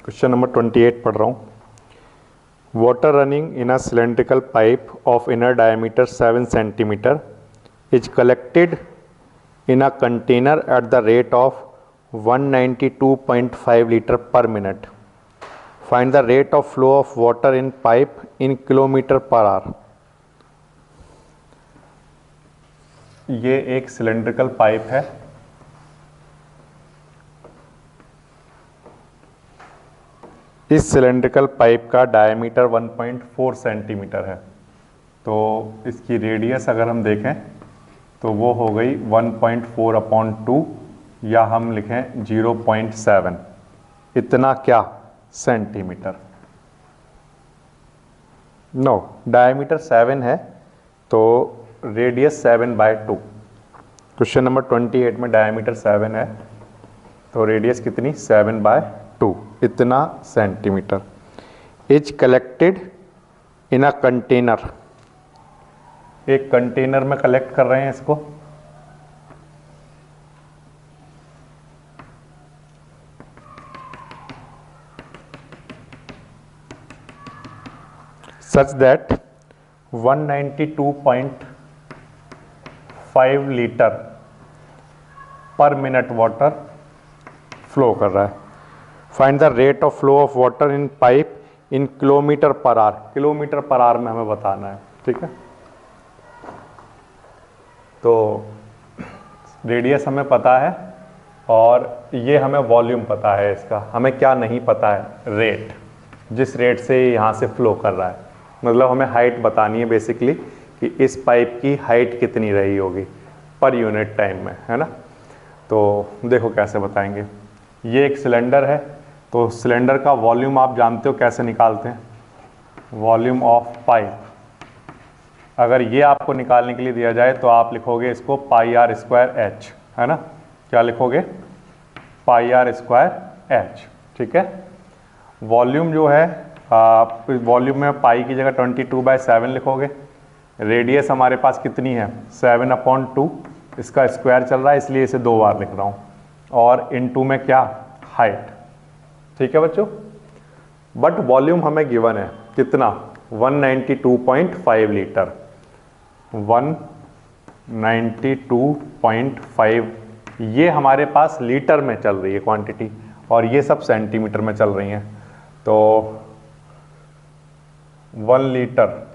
Question number 28 पढ़ रहा हूँ। Water running in a cylindrical pipe of inner diameter 7 centimetre is collected in a container at the rate of 192.5 litre पर minute. Find the rate of flow of water in pipe in kilometre per hour. ये एक cylindrical pipe है। इस cylindrical pipe का diameter 1.4 centimetre है। तो इसकी radius अगर हम देखें तो वो हो गई 1.4/2 या हम लिखें 0.7, इतना क्या सेंटीमीटर। नो, डायमीटर 7 है तो रेडियस 7/2। क्वेश्चन नंबर 28 में डायमीटर 7 है तो रेडियस कितनी 7/2, इतना centimetre. Is collected in a container, एक कंटेनर में कलेक्ट कर रहे हैं इसको। सच दैट 192.5 लीटर पर मिनट वाटर फ्लो कर रहा है। Find the rate of flow of water in pipe in kilometre per hour. Kilometre per hour में हमें बताना है, ठीक है। तो रेडियस हमें पता है और ये हमें वॉल्यूम पता है इसका। हमें क्या नहीं पता है, रेट, जिस रेट से यहाँ से फ्लो कर रहा है। मतलब हमें हाइट बतानी है बेसिकली कि इस पाइप की हाइट कितनी रही होगी पर यूनिट टाइम में, है ना। तो देखो कैसे बताएंगे। ये एक सिलेंडर है तो सिलेंडर का वॉल्यूम आप जानते हो कैसे निकालते हैं, वॉल्यूम ऑफ पाइप। अगर ये आपको निकालने के लिए दिया जाए तो आप लिखोगे इसको πr²h, है ना। क्या लिखोगे, πr²h, ठीक है। वॉल्यूम जो है वॉल्यूम में पाई की जगह 22/7 लिखोगे। रेडियस हमारे पास कितनी है 7/2, इसका स्क्वायर चल रहा है इसलिए इसे 2 बार लिख रहा हूँ। और इनटू में क्या, हाइट, ठीक है बच्चों। बट वॉल्यूम हमें गिवन है कितना, 192.5 लीटर। 192.5 ये हमारे पास लीटर में चल रही है क्वांटिटी और ये सब सेंटीमीटर में चल रही हैं। तो 1 लीटर,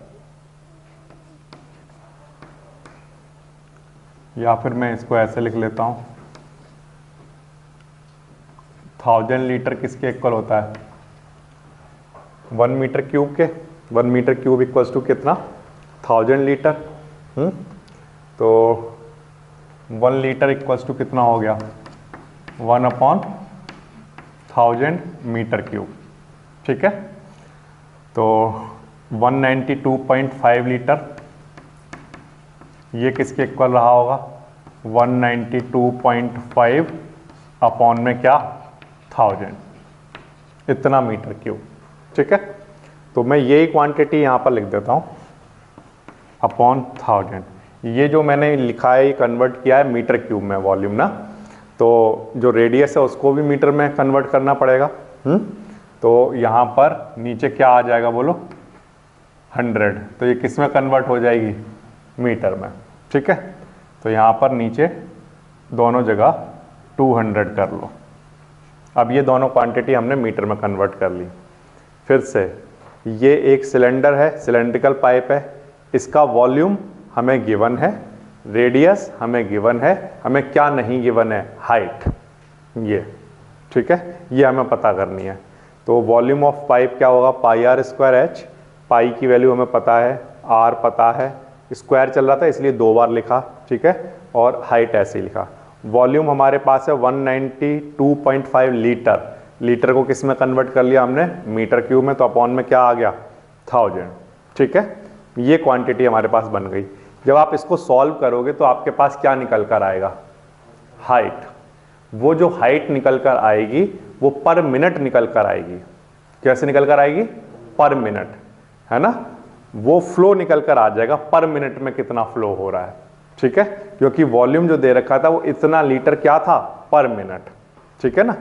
या फिर मैं इसको ऐसे लिख लेता हूँ, 1000 लीटर किसके इक्वल होता है, 1 मीटर क्यूब के। 1 मीटर क्यूब इक्वल्स टू कितना, 1000 लीटर। तो 1 लीटर इक्वल्स टू कितना हो गया, 1/1000 मीटर क्यूब, ठीक है। तो 192.5 लीटर ये किसके इक्वल रहा होगा, 192.5 अपॉन में क्या 1000, इतना मीटर क्यूब, ठीक है। तो मैं यही क्वांटिटी यहाँ पर लिख देता हूँ अपॉन 1000। ये जो मैंने लिखा है ये कन्वर्ट किया है मीटर क्यूब में वॉल्यूम ना। तो जो रेडियस है उसको भी मीटर में कन्वर्ट करना पड़ेगा। तो यहाँ पर नीचे क्या आ जाएगा बोलो, 100। तो ये किस में कन्वर्ट हो जाएगी, मीटर में, ठीक है। तो यहाँ पर नीचे दोनों जगह 200 कर लो। अब ये दोनों क्वांटिटी हमने मीटर में कन्वर्ट कर ली। फिर से ये एक सिलेंडर है, सिलेंड्रिकल पाइप है, इसका वॉल्यूम हमें गिवन है, रेडियस हमें गिवन है, हमें क्या नहीं गिवन है, हाइट, ये, ठीक है। ये हमें पता करनी है। तो वॉल्यूम ऑफ पाइप क्या होगा, πr²h। पाई की वैल्यू हमें पता है, आर पता है, स्क्वायर चल रहा था इसलिए 2 बार लिखा, ठीक है। और हाइट ऐसे ही लिखा। वॉल्यूम हमारे पास है 192.5 लीटर। लीटर को किस में कन्वर्ट कर लिया हमने, मीटर क्यूब में। तो अपॉन में क्या आ गया, 1000, ठीक है। ये क्वांटिटी हमारे पास बन गई। जब आप इसको सॉल्व करोगे तो आपके पास क्या निकल कर आएगा, हाइट। वो जो हाइट निकल कर आएगी वो पर मिनट निकल कर आएगी। कैसे निकल कर आएगी, पर मिनट, है ना। वो फ्लो निकल कर आ जाएगा पर मिनट में कितना फ्लो हो रहा है, ठीक है। क्योंकि वॉल्यूम जो दे रखा था वो इतना लीटर क्या था पर मिनट, ठीक है ना।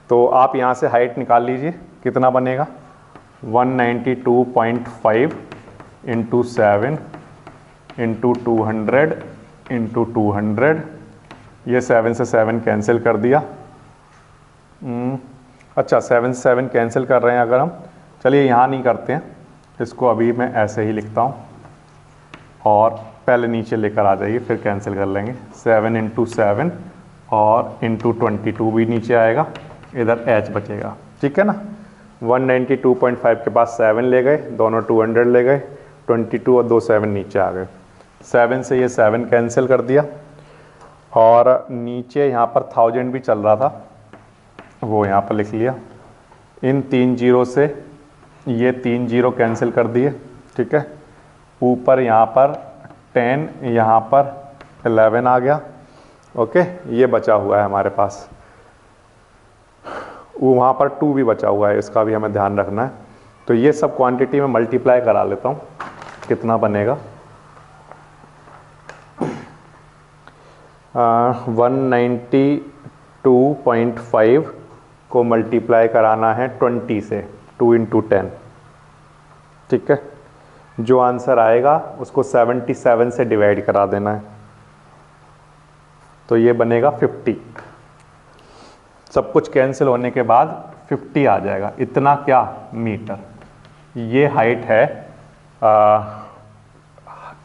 तो आप यहाँ से हाइट निकाल लीजिए, कितना बनेगा 192.5 इंटू 7 इंटू 200 इंटू 200, ये 7 से 7 कैंसिल कर दिया। अच्छा 7 से 7 कैंसिल कर रहे हैं अगर हम, चलिए यहाँ नहीं करते हैं, इसको अभी मैं ऐसे ही लिखता हूँ और पहले नीचे लेकर आ जाइए, फिर कैंसिल कर लेंगे। 7 इंटू 7 और इंटू 22 भी नीचे आएगा, इधर h बचेगा, ठीक है ना। 192.5 के पास 7 ले गए, दोनों 200 ले गए, 22 और 2 7 नीचे आ गए। 7 से ये 7 कैंसिल कर दिया और नीचे यहाँ पर 1000 भी चल रहा था, वो यहाँ पर लिख लिया। इन 3 जीरो से ये 3 जीरो कैंसिल कर दिए, ठीक है। ऊपर यहाँ पर 10, यहाँ पर 11 आ गया, ओके। ये बचा हुआ है हमारे पास, वहाँ पर 2 भी बचा हुआ है, इसका भी हमें ध्यान रखना है। तो ये सब क्वांटिटी में मल्टीप्लाई करा लेता हूँ, कितना बनेगा 192.5 को मल्टीप्लाई कराना है 20 से, 2 इंटू 10, ठीक है। जो आंसर आएगा उसको 77 से डिवाइड करा देना है, तो ये बनेगा 50। सब कुछ कैंसिल होने के बाद 50 आ जाएगा। इतना क्या मीटर, ये हाइट है,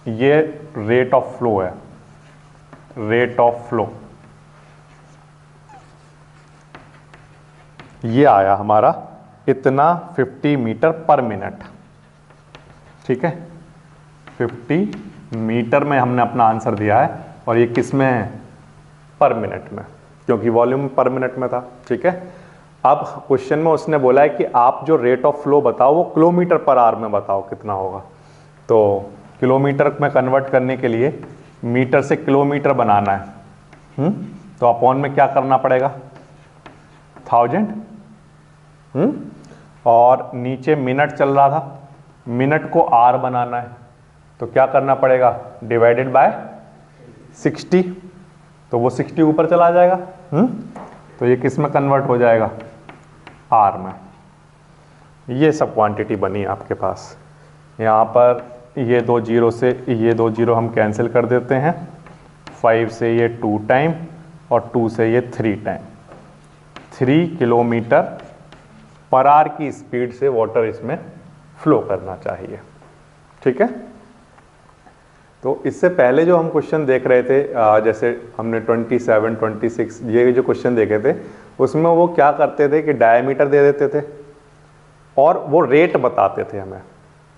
ये रेट ऑफ फ्लो है, रेट ऑफ फ्लो ये आया हमारा इतना 50 मीटर पर मिनट, ठीक है। 50 मीटर में हमने अपना आंसर दिया है और ये किस में है, पर मिनट में, क्योंकि वॉल्यूम पर मिनट में था, ठीक है। अब क्वेश्चन में उसने बोला है कि आप जो रेट ऑफ फ्लो बताओ वो किलोमीटर पर आवर में बताओ कितना होगा। तो किलोमीटर में कन्वर्ट करने के लिए मीटर से किलोमीटर बनाना है, तो अपॉन में क्या करना पड़ेगा 1000, और नीचे मिनट चल रहा था, मिनट को आर बनाना है, तो क्या करना पड़ेगा डिवाइडेड बाय 60, तो वो 60 ऊपर चला जाएगा, तो ये किस में कन्वर्ट हो जाएगा आर में। ये सब क्वांटिटी बनी आपके पास। यहाँ पर ये 2 जीरो से ये 2 जीरो हम कैंसिल कर देते हैं, 5 से ये 2 टाइम और 2 से ये 3 टाइम, 3 किलोमीटर पर आवर की स्पीड से वाटर इसमें फ्लो करना चाहिए, ठीक है। तो इससे पहले जो हम क्वेश्चन देख रहे थे, जैसे हमने 27, 26 ये जो क्वेश्चन देखे थे, उसमें वो क्या करते थे कि डायमीटर दे देते थे और वो रेट बताते थे हमें,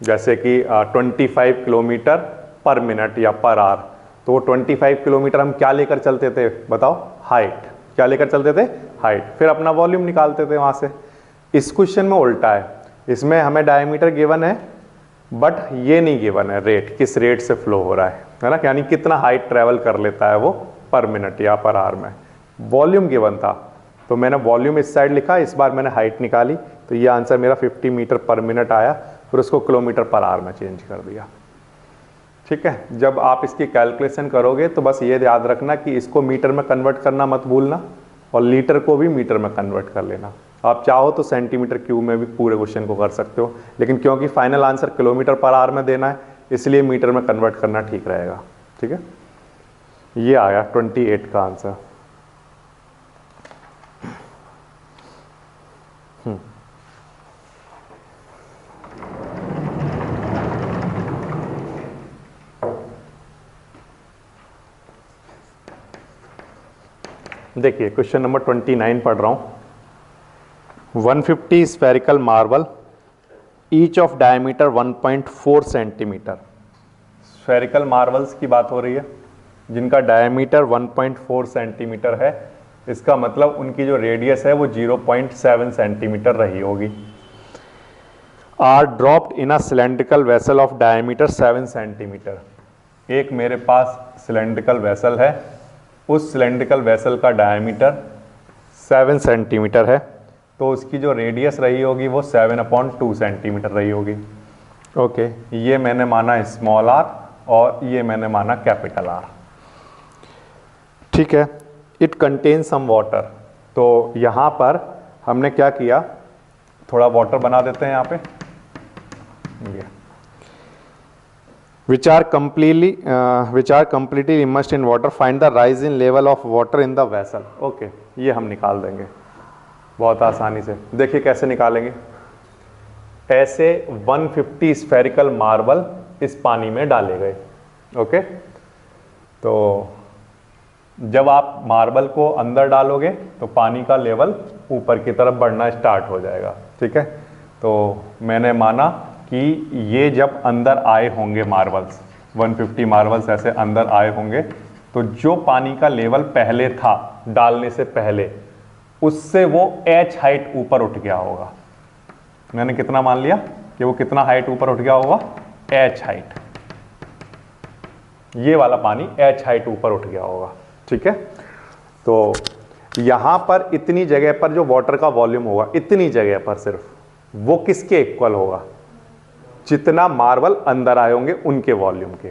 जैसे कि 25 किलोमीटर पर मिनट या पर आवर। तो वो 25 किलोमीटर हम क्या लेकर चलते थे बताओ, हाइट। क्या लेकर चलते थे, हाइट, फिर अपना वॉल्यूम निकालते थे वहाँ से। इस क्वेश्चन में उल्टा है, इसमें हमें डायमीटर गिवन है बट ये नहीं गिवन है रेट, किस रेट से फ्लो हो रहा है ना, यानी कितना हाइट ट्रेवल कर लेता है वो पर मिनट या पर आवर में। वॉल्यूम गिवन था तो मैंने वॉल्यूम इस साइड लिखा, इस बार मैंने हाइट निकाली, तो ये आंसर मेरा 50 मीटर पर मिनट आया, फिर उसको किलोमीटर पर आवर में चेंज कर दिया, ठीक है। जब आप इसकी कैलकुलेशन करोगे तो बस ये याद रखना कि इसको मीटर में कन्वर्ट करना मत भूलना और लीटर को भी मीटर में कन्वर्ट कर लेना। आप चाहो तो सेंटीमीटर क्यूब में भी पूरे क्वेश्चन को कर सकते हो, लेकिन क्योंकि final answer kilometre per hour में देना है इसलिए मीटर में कन्वर्ट करना ठीक रहेगा, ठीक है। ये आया 28 का आंसर। देखिए क्वेश्चन नंबर 29 पढ़ रहा हूं। 150 spherical marble each of diameter 1.4 centimetre. Spherical marbles की बात हो रही है जिनका डायमीटर 1.4 सेंटीमीटर है, इसका मतलब उनकी जो रेडियस है वो 0.7 सेंटीमीटर रही होगी। Are dropped in a cylindrical vessel of diameter 7 centimetre. एक मेरे पास सिलेंड्रिकल वेसल है, उस सिलेंड्रिकल वेसल का डायमीटर 7 सेंटीमीटर है, तो उसकी जो रेडियस रही होगी वो 7/2 सेंटीमीटर रही होगी। ओके, ये मैंने माना स्मॉल आर और ये मैंने माना कैपिटल आर, ठीक है। इट कंटेन सम वाटर, तो यहाँ पर हमने क्या किया, थोड़ा वाटर बना देते हैं यहाँ पे, ये which are completely immersed in water, find the rise in level of water in the vessel। Okay, ये हम निकाल देंगे बहुत आसानी से। देखिए कैसे निकालेंगे, ऐसे 150 स्फेरिकल मार्बल इस पानी में डाले गए। ओके, तो जब आप मार्बल को अंदर डालोगे तो पानी का लेवल ऊपर की तरफ बढ़ना स्टार्ट हो जाएगा। ठीक है, तो मैंने माना कि ये जब अंदर आए होंगे मार्बल्स, 150 मार्बल्स ऐसे अंदर आए होंगे, तो जो पानी का लेवल पहले था डालने से पहले, उससे वो h हाइट ऊपर उठ गया होगा। मैंने कितना मान लिया कि वो कितना हाइट ऊपर उठ गया होगा, h हाइट, ये वाला पानी h हाइट ऊपर उठ गया होगा। ठीक है, तो यहां पर इतनी जगह पर जो वाटर का वॉल्यूम होगा, इतनी जगह पर सिर्फ, वो किसके इक्वल होगा, जितना मार्बल अंदर आए होंगे उनके वॉल्यूम के,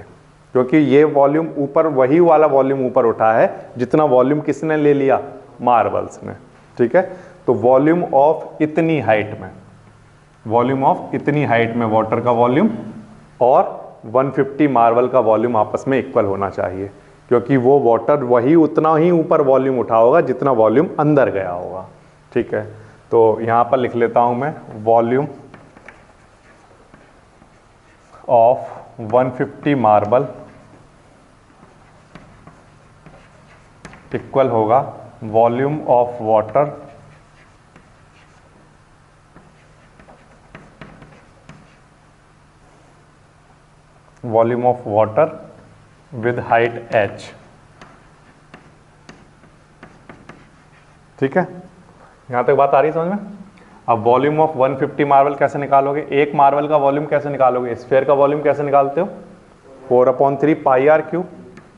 क्योंकि ये वॉल्यूम ऊपर, वही वाला वॉल्यूम ऊपर उठा है जितना वॉल्यूम किसने ले लिया, मार्बल्स ने। ठीक है, तो वॉल्यूम ऑफ इतनी हाइट में, वॉल्यूम ऑफ इतनी हाइट में वाटर का वॉल्यूम और 150 मार्बल का वॉल्यूम आपस में इक्वल होना चाहिए, क्योंकि वो वाटर वही उतना ही ऊपर वॉल्यूम उठा होगा जितना वॉल्यूम अंदर गया होगा। ठीक है, तो यहां पर लिख लेता हूं मैं, वॉल्यूम ऑफ 150 मार्बल इक्वल होगा volume of water with height h। ठीक है, यहां तक बात आ रही है समझ में। अब वॉल्यूम ऑफ 150 मार्बल कैसे निकालोगे, एक मार्बल का वॉल्यूम कैसे निकालोगे, स्फीयर का वॉल्यूम कैसे निकालते हो, 4/3 पाई r क्यूब,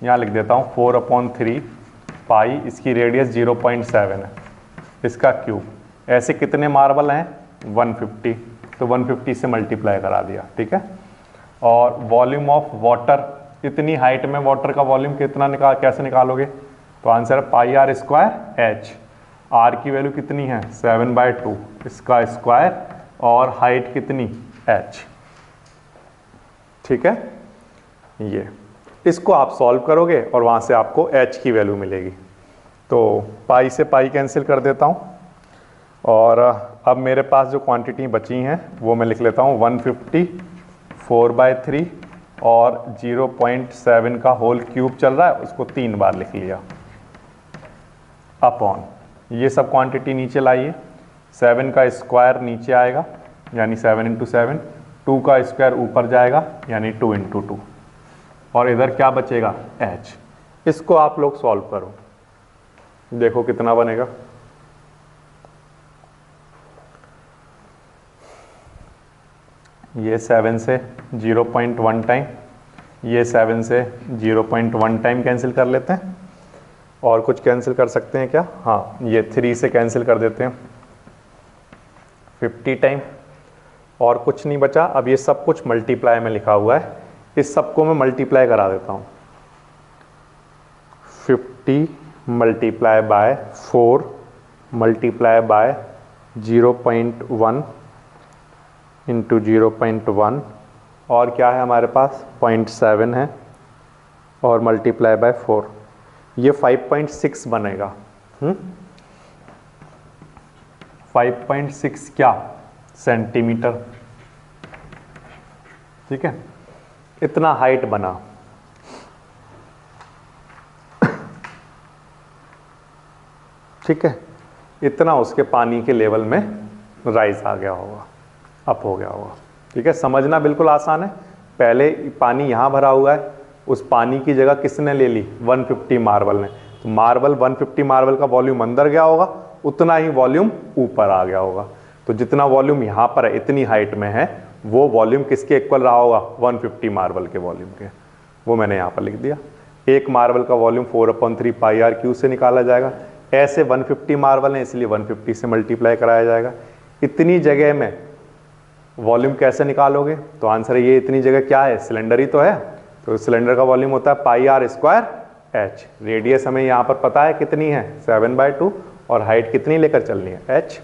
यहाँ लिख देता हूँ 4/3 पाई, इसकी रेडियस 0.7 है, इसका क्यूब। ऐसे कितने मार्बल हैं, 150, तो 150 से मल्टीप्लाई करा दिया। ठीक है, और वॉल्यूम ऑफ वाटर, इतनी हाइट में वाटर का वॉल्यूम कितना कैसे निकालोगे, तो आंसर है पाई r स्क्वायर h। r की वैल्यू कितनी है, 7/2, इसका स्क्वायर, और हाइट कितनी, h। ठीक है, ये इसको आप सॉल्व करोगे और वहां से आपको h की वैल्यू मिलेगी। तो पाई से पाई कैंसिल कर देता हूं, और अब मेरे पास जो क्वांटिटी बची हैं वो मैं लिख लेता हूं, 150 4/3 और 0.7 का होल क्यूब चल रहा है, उसको 3 बार लिख लिया, अपॉन ये सब क्वांटिटी नीचे लाइए, 7 का स्क्वायर नीचे आएगा यानी 7 × 7, 2 का स्क्वायर ऊपर जाएगा यानी 2 × 2, और इधर क्या बचेगा, h। इसको आप लोग सॉल्व करो, देखो कितना बनेगा। ये 7 से 0.1 टाइम, ये 7 से 0.1 टाइम कैंसिल कर लेते हैं, और कुछ कैंसिल कर सकते हैं क्या, हाँ ये 3 से कैंसिल कर देते हैं 50 टाइम, और कुछ नहीं बचा। अब ये सब कुछ मल्टीप्लाई में लिखा हुआ है, इस सबको मैं मल्टीप्लाई करा देता हूँ, 50 multiply by 4 multiply by 0.1 into 0.1, और क्या है हमारे पास 0.7 है, और मल्टीप्लाई बाय 4, ये 5.6 बनेगा। 5.6 क्या, सेंटीमीटर। ठीक है, इतना हाइट बना। ठीक है, इतना उसके पानी के लेवल में राइज आ गया होगा, अप हो गया होगा। ठीक है, समझना बिल्कुल आसान है। पहले पानी यहाँ भरा हुआ है, उस पानी की जगह किसने ले ली, 150 मार्बल ने, तो मार्बल 150 मार्बल का वॉल्यूम अंदर गया होगा, उतना ही वॉल्यूम ऊपर आ गया होगा। तो जितना वॉल्यूम यहाँ पर है, इतनी हाइट में है, वो वॉल्यूम किसके इक्वल रहा होगा, 150 मार्बल के वॉल्यूम के। वो मैंने यहाँ पर लिख दिया। एक मार्बल का वॉल्यूम 4/3 पाई r क्यूब से निकाला जाएगा। ऐसे 150 मार्बल है, इसलिए 150 से मल्टीप्लाई कराया जाएगा। इतनी जगह में वॉल्यूम कैसे निकालोगे, तो आंसर है ये इतनी जगह क्या है, सिलेंडर ही तो है, तो सिलेंडर का वॉल्यूम होता है पाई r स्क्वायर h। रेडियस हमें यहाँ पर पता है कितनी है, 7/2, और हाइट कितनी लेकर चलनी है, h।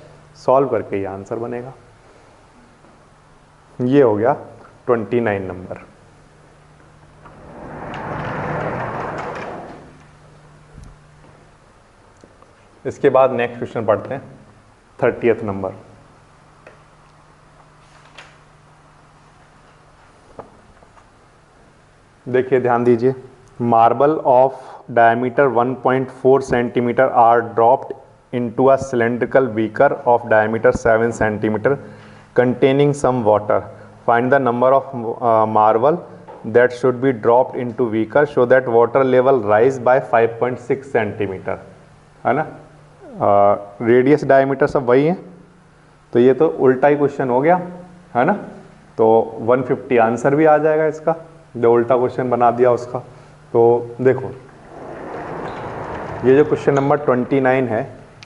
सॉल्व करके ये आंसर बनेगा। ये हो गया 29 नंबर। इसके बाद नेक्स्ट क्वेश्चन पढ़ते हैं 30th नंबर। देखिए ध्यान दीजिए, marble of diameter 1.4 centimetre are dropped into a cylindrical beaker of diameter 7 centimetre containing some water. Find the number of marble that should be dropped into beaker so that water level rise by 5.6 centimetre, है ना। Radius diameter सब वही है, तो ये तो उल्टा ही question हो गया, है ना। तो 150 आंसर भी आ जाएगा इसका, जो उल्टा क्वेश्चन बना दिया उसका। तो देखो ये जो क्वेश्चन नंबर 29 है,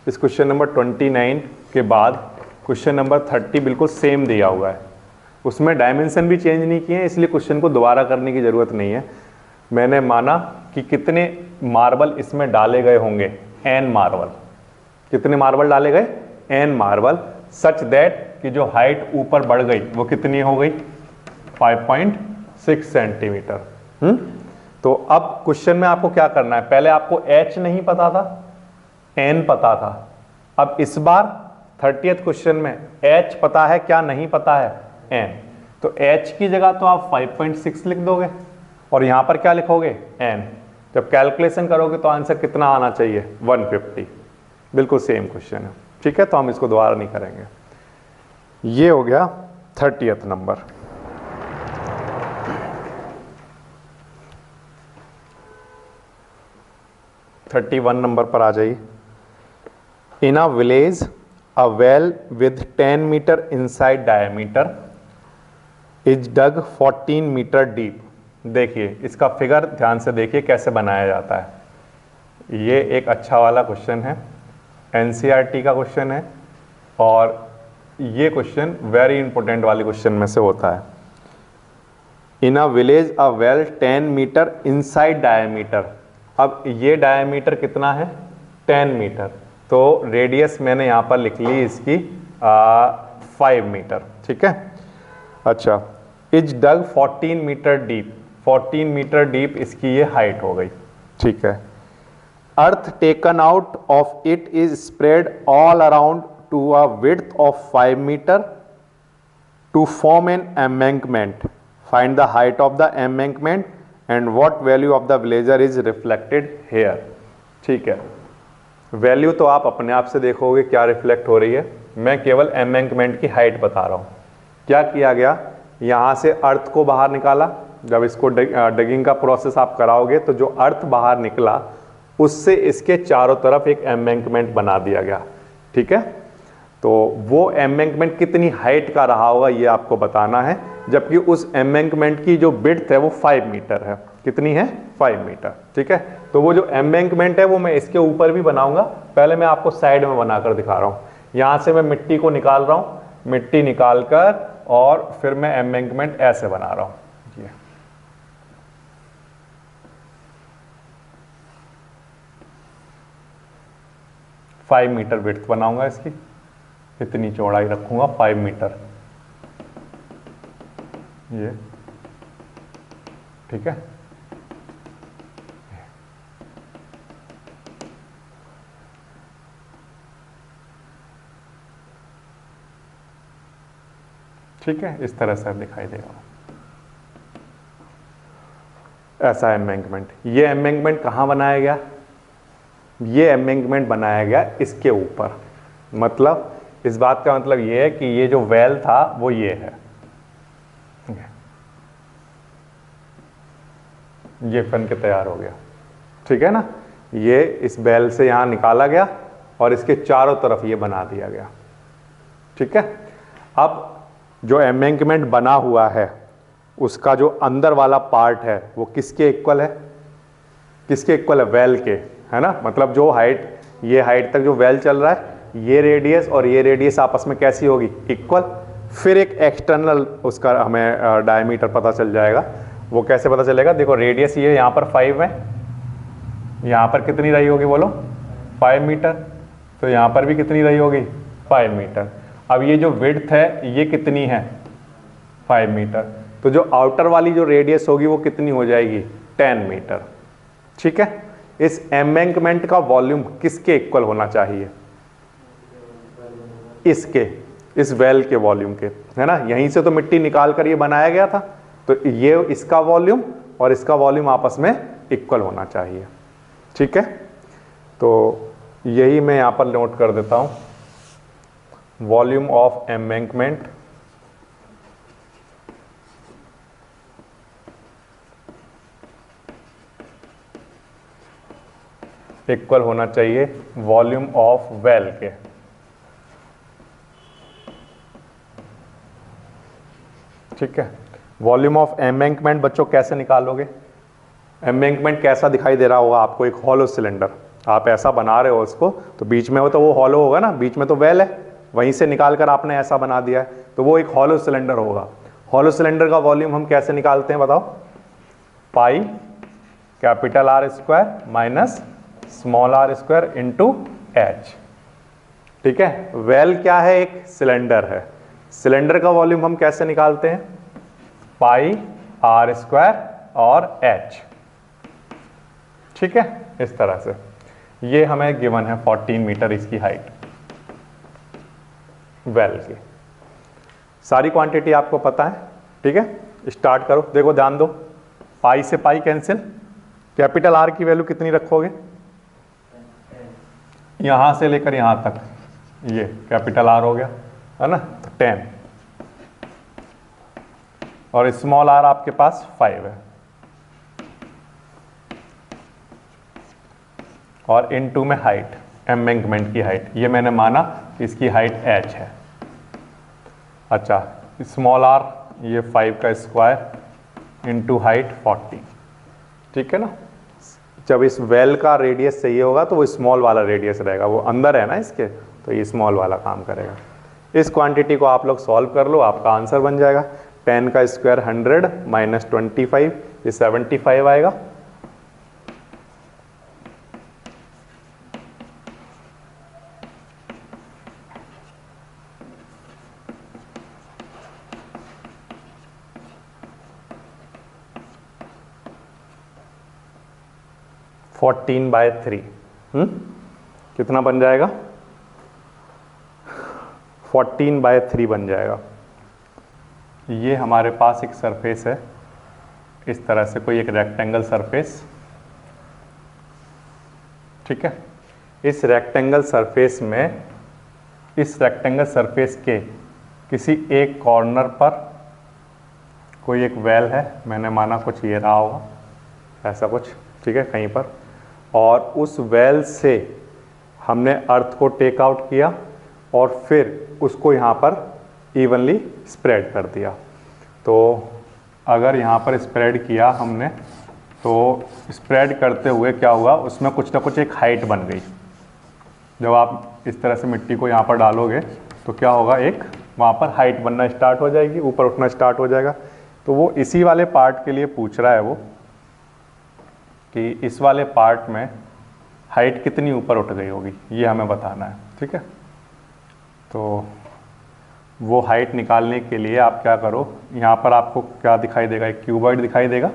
इस क्वेश्चन नंबर 29 के बाद क्वेश्चन नंबर 30 बिल्कुल सेम दिया हुआ है, उसमें डायमेंशन भी चेंज नहीं किए हैं, इसलिए क्वेश्चन को दोबारा करने की ज़रूरत नहीं है। मैंने माना कि कितने मार्बल इसमें डाले गए होंगे, n मार्बल। कितने मार्बल डाले गए? n मार्बल, सच दैट कि जो हाइट ऊपर बढ़ गई वो कितनी हो गई? 5.6 सेंटीमीटर। तो अब क्वेश्चन में आपको क्या करना है, पहले आपको h नहीं पता था, n पता था। अब इस बार 30th क्वेश्चन में h पता है, क्या नहीं पता है? n। तो h की जगह तो आप 5.6 लिख दोगे और यहां पर क्या लिखोगे? n। जब कैलकुलेशन करोगे तो आंसर कितना आना चाहिए? 150। बिल्कुल सेम क्वेश्चन है, ठीक है। तो हम इसको दोबारा नहीं करेंगे। ये हो गया 30th नंबर। थर्टी 31 नंबर पर आ जाइए। In a village a well with 10 meter inside diameter is dug 14 meter deep। देखिए इसका फिगर ध्यान से देखिए कैसे बनाया जाता है। ये एक अच्छा वाला क्वेश्चन है, NCERT का क्वेश्चन है, और ये क्वेश्चन वेरी इंपॉर्टेंट वाले क्वेश्चन में से होता है। In a village a well 10 metre inside diameter. अब ये डायमीटर कितना है? 10 मीटर। तो रेडियस मैंने यहाँ पर लिख ली इसकी 5 मीटर, ठीक है। अच्छा, is dug 14 metre deep. 14 metre deep इसकी ये हाइट हो गई, ठीक है। Earth taken out of it is spread all around to a width of 5 metre to form an embankment. Find the height of the embankment and what value of the villager is reflected here. ठीक है, value तो आप अपने आप से देखोगे क्या reflect हो रही है, मैं केवल एम्बैंकमेंट की हाइट बता रहा हूँ। क्या किया गया, यहाँ से अर्थ को बाहर निकाला। जब इसको डगिंग का प्रोसेस आप कराओगे तो जो अर्थ बाहर निकला उससे इसके चारों तरफ एक एम्बैंकमेंट बना दिया गया, ठीक है। तो वो एम्बैंकमेंट कितनी हाइट का रहा होगा ये आपको बताना है, जबकि उस एम्बैंकमेंट की जो विड्थ है वो 5 मीटर है। कितनी है? 5 मीटर, ठीक है। तो वो जो एम्बैंकमेंट है वो मैं इसके ऊपर भी बनाऊंगा, पहले मैं आपको साइड में बनाकर दिखा रहा हूँ। यहाँ से मैं मिट्टी को निकाल रहा हूँ, मिट्टी निकाल कर और फिर मैं एम्बैंकमेंट ऐसे बना रहा हूँ। 5 मीटर विड्थ बनाऊंगा इसकी, इतनी चौड़ाई रखूंगा 5 मीटर, ये ठीक है। ठीक है, इस तरह से दिखाई देगा ऐसा एम्बैंकमेंट। ये एम्बैंकमेंट कहाँ बनाया गया? ये एम्बैंकमेंट बनाया गया इसके ऊपर। मतलब इस बात का मतलब ये है कि ये जो वेल था वो ये है, ये बन के तैयार हो गया, ठीक है ना। ये इस बेल से यहाँ निकाला गया और इसके चारों तरफ ये बना दिया गया, ठीक है। अब जो एम्बैंकमेंट बना हुआ है उसका जो अंदर वाला पार्ट है वो किसके इक्वल है? किसके इक्वल है? वेल के, है ना। मतलब जो हाइट, ये हाइट तक जो वेल चल रहा है, ये रेडियस और ये रेडियस आपस में कैसी होगी? इक्वल। फिर एक एक्सटर्नल उसका हमें डायमीटर पता चल जाएगा। वो कैसे पता चलेगा? देखो रेडियस ये यहाँ पर 5 है, यहाँ पर कितनी रही होगी बोलो? 5 मीटर। तो यहाँ पर भी कितनी रही होगी? 5 मीटर। अब ये जो विड्थ है ये कितनी है 5 मीटर, तो जो आउटर वाली जो रेडियस होगी वो कितनी हो जाएगी 10 मीटर। ठीक है, इस एम्बैंकमेंट का वॉल्यूम किसके इक्वल होना चाहिए, इसके, इस वेल के वॉल्यूम के, है ना। यहीं से तो मिट्टी निकाल कर ये बनाया गया था, तो ये इसका वॉल्यूम और इसका वॉल्यूम आपस में इक्वल होना चाहिए। ठीक है, तो यही मैं यहां पर नोट कर देता हूं, वॉल्यूम ऑफ एम्बैंकमेंट इक्वल होना चाहिए वॉल्यूम ऑफ वेल के। ठीक है, वॉल्यूम ऑफ एम्बैंकमेंट बच्चों कैसे निकालोगे, एम्बैंकमेंट कैसा दिखाई दे रहा होगा आपको, एक हॉलो सिलेंडर, आप ऐसा बना रहे हो उसको, तो बीच में हो तो वो हॉलो होगा ना, बीच में तो वेल है, वहीं से निकाल कर आपने ऐसा बना दिया है, तो वो एक हॉलो सिलेंडर होगा। हॉलो सिलेंडर का वॉल्यूम हम कैसे निकालते हैं बताओ, pi capital R square minus small R square into H. ठीक है, वेल क्या है, एक सिलेंडर है, सिलेंडर का वॉल्यूम हम कैसे निकालते हैं, पाई आर स्क्वायर और एच। ठीक है, इस तरह से ये हमें गिवन है 14 मीटर इसकी हाइट वेल की। सारी क्वांटिटी आपको पता है। ठीक है, स्टार्ट करो, देखो ध्यान दो, पाई से पाई कैंसिल, कैपिटल आर की वैल्यू कितनी रखोगे, यहां से लेकर यहां तक ये कैपिटल आर हो गया, है ना, तो 10, और स्मॉल आर आपके पास 5 है, और इनटू में हाइट, एम्बैंकमेंट की हाइट, ये मैंने माना कि इसकी हाइट h है। अच्छा, स्मॉल आर ये 5 का स्क्वायर इनटू हाइट 40। ठीक है ना, जब इस वेल का रेडियस चाहिए होगा तो वो स्मॉल वाला रेडियस रहेगा, वो अंदर है ना इसके, तो ये स्मॉल वाला काम करेगा। इस क्वांटिटी को आप लोग सॉल्व कर लो, आपका आंसर बन जाएगा 10 का स्क्वायर 100 माइनस 25, ये 75 आएगा। फोर्टीन बाय 3 कितना बन जाएगा, 14 बाय 3 बन जाएगा। ये हमारे पास एक सरफेस है, इस तरह से कोई एक रेक्टेंगल सरफेस। ठीक है, इस रेक्टेंगल सरफेस में, इस रेक्टेंगल सरफेस के किसी एक कॉर्नर पर कोई एक वेल है, मैंने माना कुछ ये रहा होगा ऐसा कुछ, ठीक है, कहीं पर, और उस वेल से हमने अर्थ को टेक आउट किया और फिर उसको यहाँ पर इवनली स्प्रेड कर दिया। तो अगर यहाँ पर स्प्रेड किया हमने, तो स्प्रेड करते हुए क्या हुआ, उसमें कुछ ना कुछ एक हाइट बन गई। जब आप इस तरह से मिट्टी को यहाँ पर डालोगे तो क्या होगा, एक वहाँ पर हाइट बनना स्टार्ट हो जाएगी, ऊपर उठना स्टार्ट हो जाएगा। तो वो इसी वाले पार्ट के लिए पूछ रहा है वो, कि इस वाले पार्ट में हाइट कितनी ऊपर उठ गई होगी, ये हमें बताना है। ठीक है, तो वो हाइट निकालने के लिए आप क्या करो, यहाँ पर आपको क्या दिखाई देगा, एक क्यूबॉइड दिखाई देगा।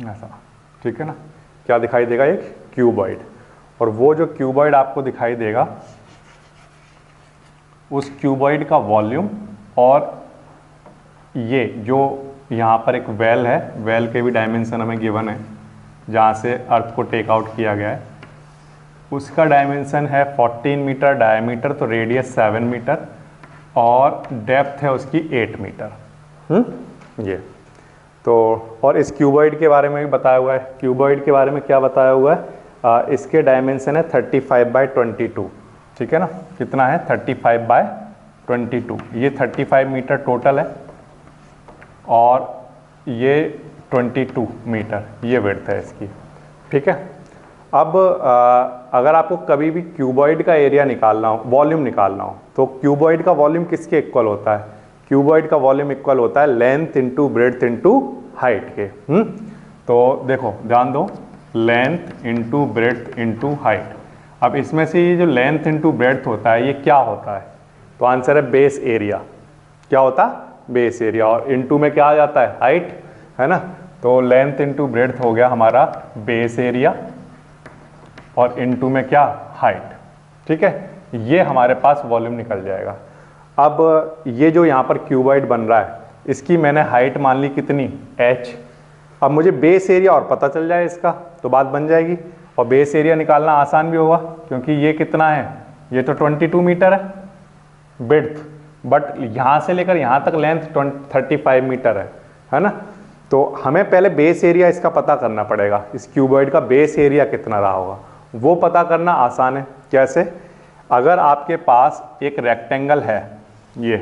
ऐसा, ठीक है ना, क्या दिखाई देगा, एक क्यूबॉइड। और वो जो क्यूबॉइड आपको दिखाई देगा, उस क्यूबॉइड का वॉल्यूम, और ये जो यहाँ पर एक वेल है, वेल के भी डायमेंशन हमें गिवन है, जहाँ से अर्थ को टेक आउट किया गया है, उसका डायमेंशन है 14 मीटर डायमीटर, तो रेडियस 7 मीटर, और डेप्थ है उसकी 8 मीटर। ये तो, और इस क्यूबॉइड के बारे में भी बताया हुआ है। क्यूबॉइड के बारे में क्या बताया हुआ है, इसके डायमेंशन है 35/22। ठीक है ना, कितना है, 35/22। ये 35 मीटर टोटल है, और ये 22 मीटर ये विड्थ है इसकी। ठीक है, अब अगर आपको कभी भी क्यूबॉइड का एरिया निकालना हो, वॉल्यूम निकालना हो, तो क्यूबॉइड का वॉल्यूम किसके इक्वल होता है, क्यूबॉइड का वॉल्यूम इक्वल होता है length into breadth into height के। तो देखो ध्यान दो, length into breadth into height. अब इसमें से ये जो लेंथ इंटू ब्रेड्थ होता है ये क्या होता है? तो आंसर है बेस एरिया। क्या होता है? Base area. और इंटू में क्या आ जाता है? हाइट, है ना। तो लेंथ इंटू ब्रेड्थ हो गया हमारा बेस एरिया और इंटू में क्या? हाइट। ठीक है, ये हमारे पास वॉल्यूम निकल जाएगा। अब ये जो यहाँ पर क्यूबॉइड बन रहा है इसकी मैंने हाइट मान ली कितनी? h। अब मुझे बेस एरिया और पता चल जाए इसका तो बात बन जाएगी। और बेस एरिया निकालना आसान भी होगा क्योंकि ये कितना है? ये तो 22 मीटर है विड्थ, बट यहाँ से लेकर यहाँ तक लेंथ 35 मीटर है ना। तो हमें पहले बेस एरिया इसका पता करना पड़ेगा, इस क्यूबॉइड का बेस एरिया कितना रहा होगा वो पता करना आसान है। कैसे? अगर आपके पास एक रेक्टेंगल है ये,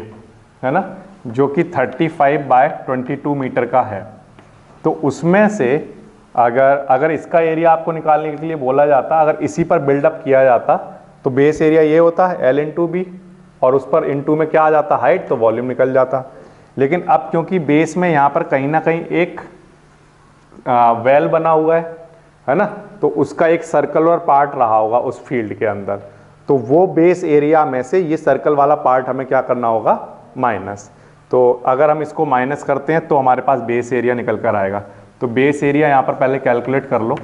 है ना, जो कि 35 बाय 22 मीटर का है, तो उसमें से अगर इसका एरिया आपको निकालने के लिए बोला जाता, अगर इसी पर बिल्डअप किया जाता तो बेस एरिया ये होता है L इंटू बी और उस पर इंटू में क्या आ जाता? हाइट, तो वॉल्यूम निकल जाता। लेकिन अब क्योंकि बेस में यहाँ पर कहीं ना कहीं एक वेल बना हुआ है ना, तो उसका एक सर्कुलर पार्ट रहा होगा उस फील्ड के अंदर, तो वो बेस एरिया में से ये सर्कल वाला पार्ट हमें क्या करना होगा? माइनस। तो अगर हम इसको माइनस करते हैं तो हमारे पास बेस एरिया निकल कर आएगा। तो बेस एरिया यहाँ पर पहले कैलकुलेट कर लो।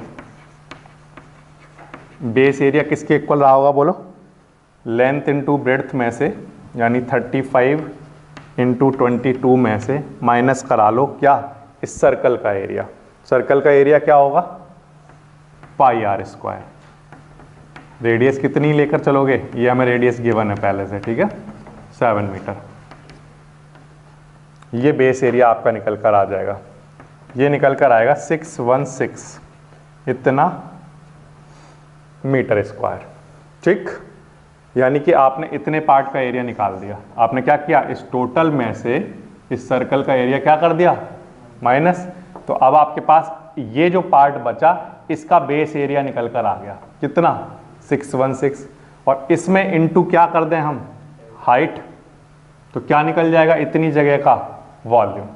बेस एरिया किसके इक्वल रहा होगा बोलो? लेंथ इंटू ब्रेड्थ में से, यानी 35 इंटू 22 में से माइनस करा लो क्या? इस सर्कल का एरिया। सर्कल का एरिया क्या होगा? पाई आर स्क्वायर। रेडियस कितनी लेकर चलोगे? ये हमें रेडियस गिवन है पहले से, ठीक है, 7 मीटर। ये बेस एरिया आपका निकल कर आ जाएगा। ये निकल कर आएगा 616 इतना मीटर स्क्वायर। ठीक, यानी कि आपने इतने पार्ट का एरिया निकाल दिया। आपने क्या किया? इस टोटल में से इस सर्कल का एरिया क्या कर दिया? माइनस। तो अब आपके पास ये जो पार्ट बचा इसका बेस एरिया निकल कर आ गया। कितना? 616। और इसमें इंटू क्या कर दें हम? हाइट। तो क्या निकल जाएगा? इतनी जगह का वॉल्यूम।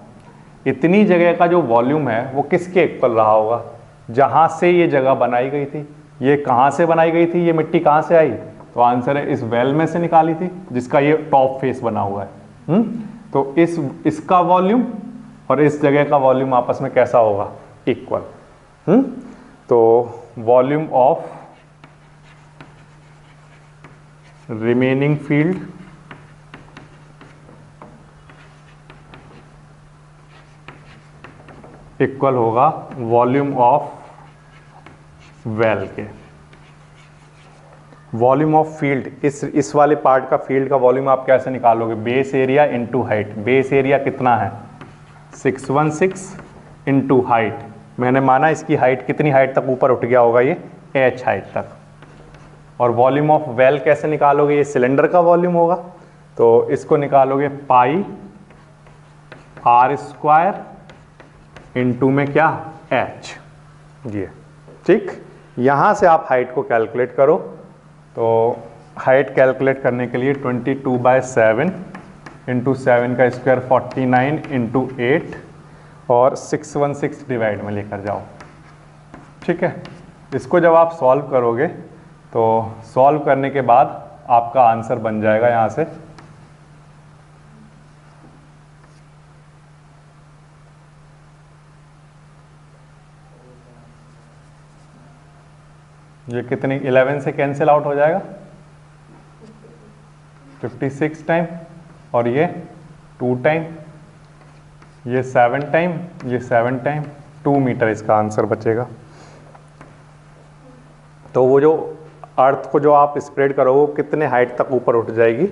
इतनी जगह का जो वॉल्यूम है वो किसके इक्वल रहा होगा? जहां से ये जगह बनाई गई थी। ये कहां से बनाई गई थी? ये मिट्टी कहां से आई? तो आंसर है इस वेल में से निकाली थी जिसका ये टॉप फेस बना हुआ है। तो इसका वॉल्यूम और इस जगह का वॉल्यूम आपस में कैसा होगा? इक्वल। तो volume of remaining field equal होगा वॉल्यूम ऑफ वेल के। वॉल्यूम ऑफ फील्ड, इस वाले पार्ट का फील्ड का वॉल्यूम आप कैसे निकालोगे? Base area into height. Base area कितना है? 616 इंटू हाइट। मैंने माना इसकी हाइट कितनी हाइट तक ऊपर उठ गया होगा? ये h हाइट तक। और वॉल्यूम ऑफ वेल कैसे निकालोगे? ये सिलेंडर का वॉल्यूम होगा, तो इसको निकालोगे पाई आर स्क्वायर इंटू में क्या? h। ये ठीक। यहाँ से आप हाइट को कैलकुलेट करो। तो हाइट कैलकुलेट करने के लिए 22/7 इंटू 7 का स्क्वायर 49 इंटू 8 और 616 डिवाइड में लेकर जाओ। ठीक है, इसको जब आप सॉल्व करोगे तो सॉल्व करने के बाद आपका आंसर बन जाएगा यहाँ से ये कितनी 11 से कैंसिल आउट हो जाएगा 56 टाइम और ये 2 टाइम, ये 7 टाइम, ये 7 टाइम, 2 मीटर इसका आंसर बचेगा। तो वो जो अर्थ को जो आप स्प्रेड करोगे वो कितने हाइट तक ऊपर उठ जाएगी?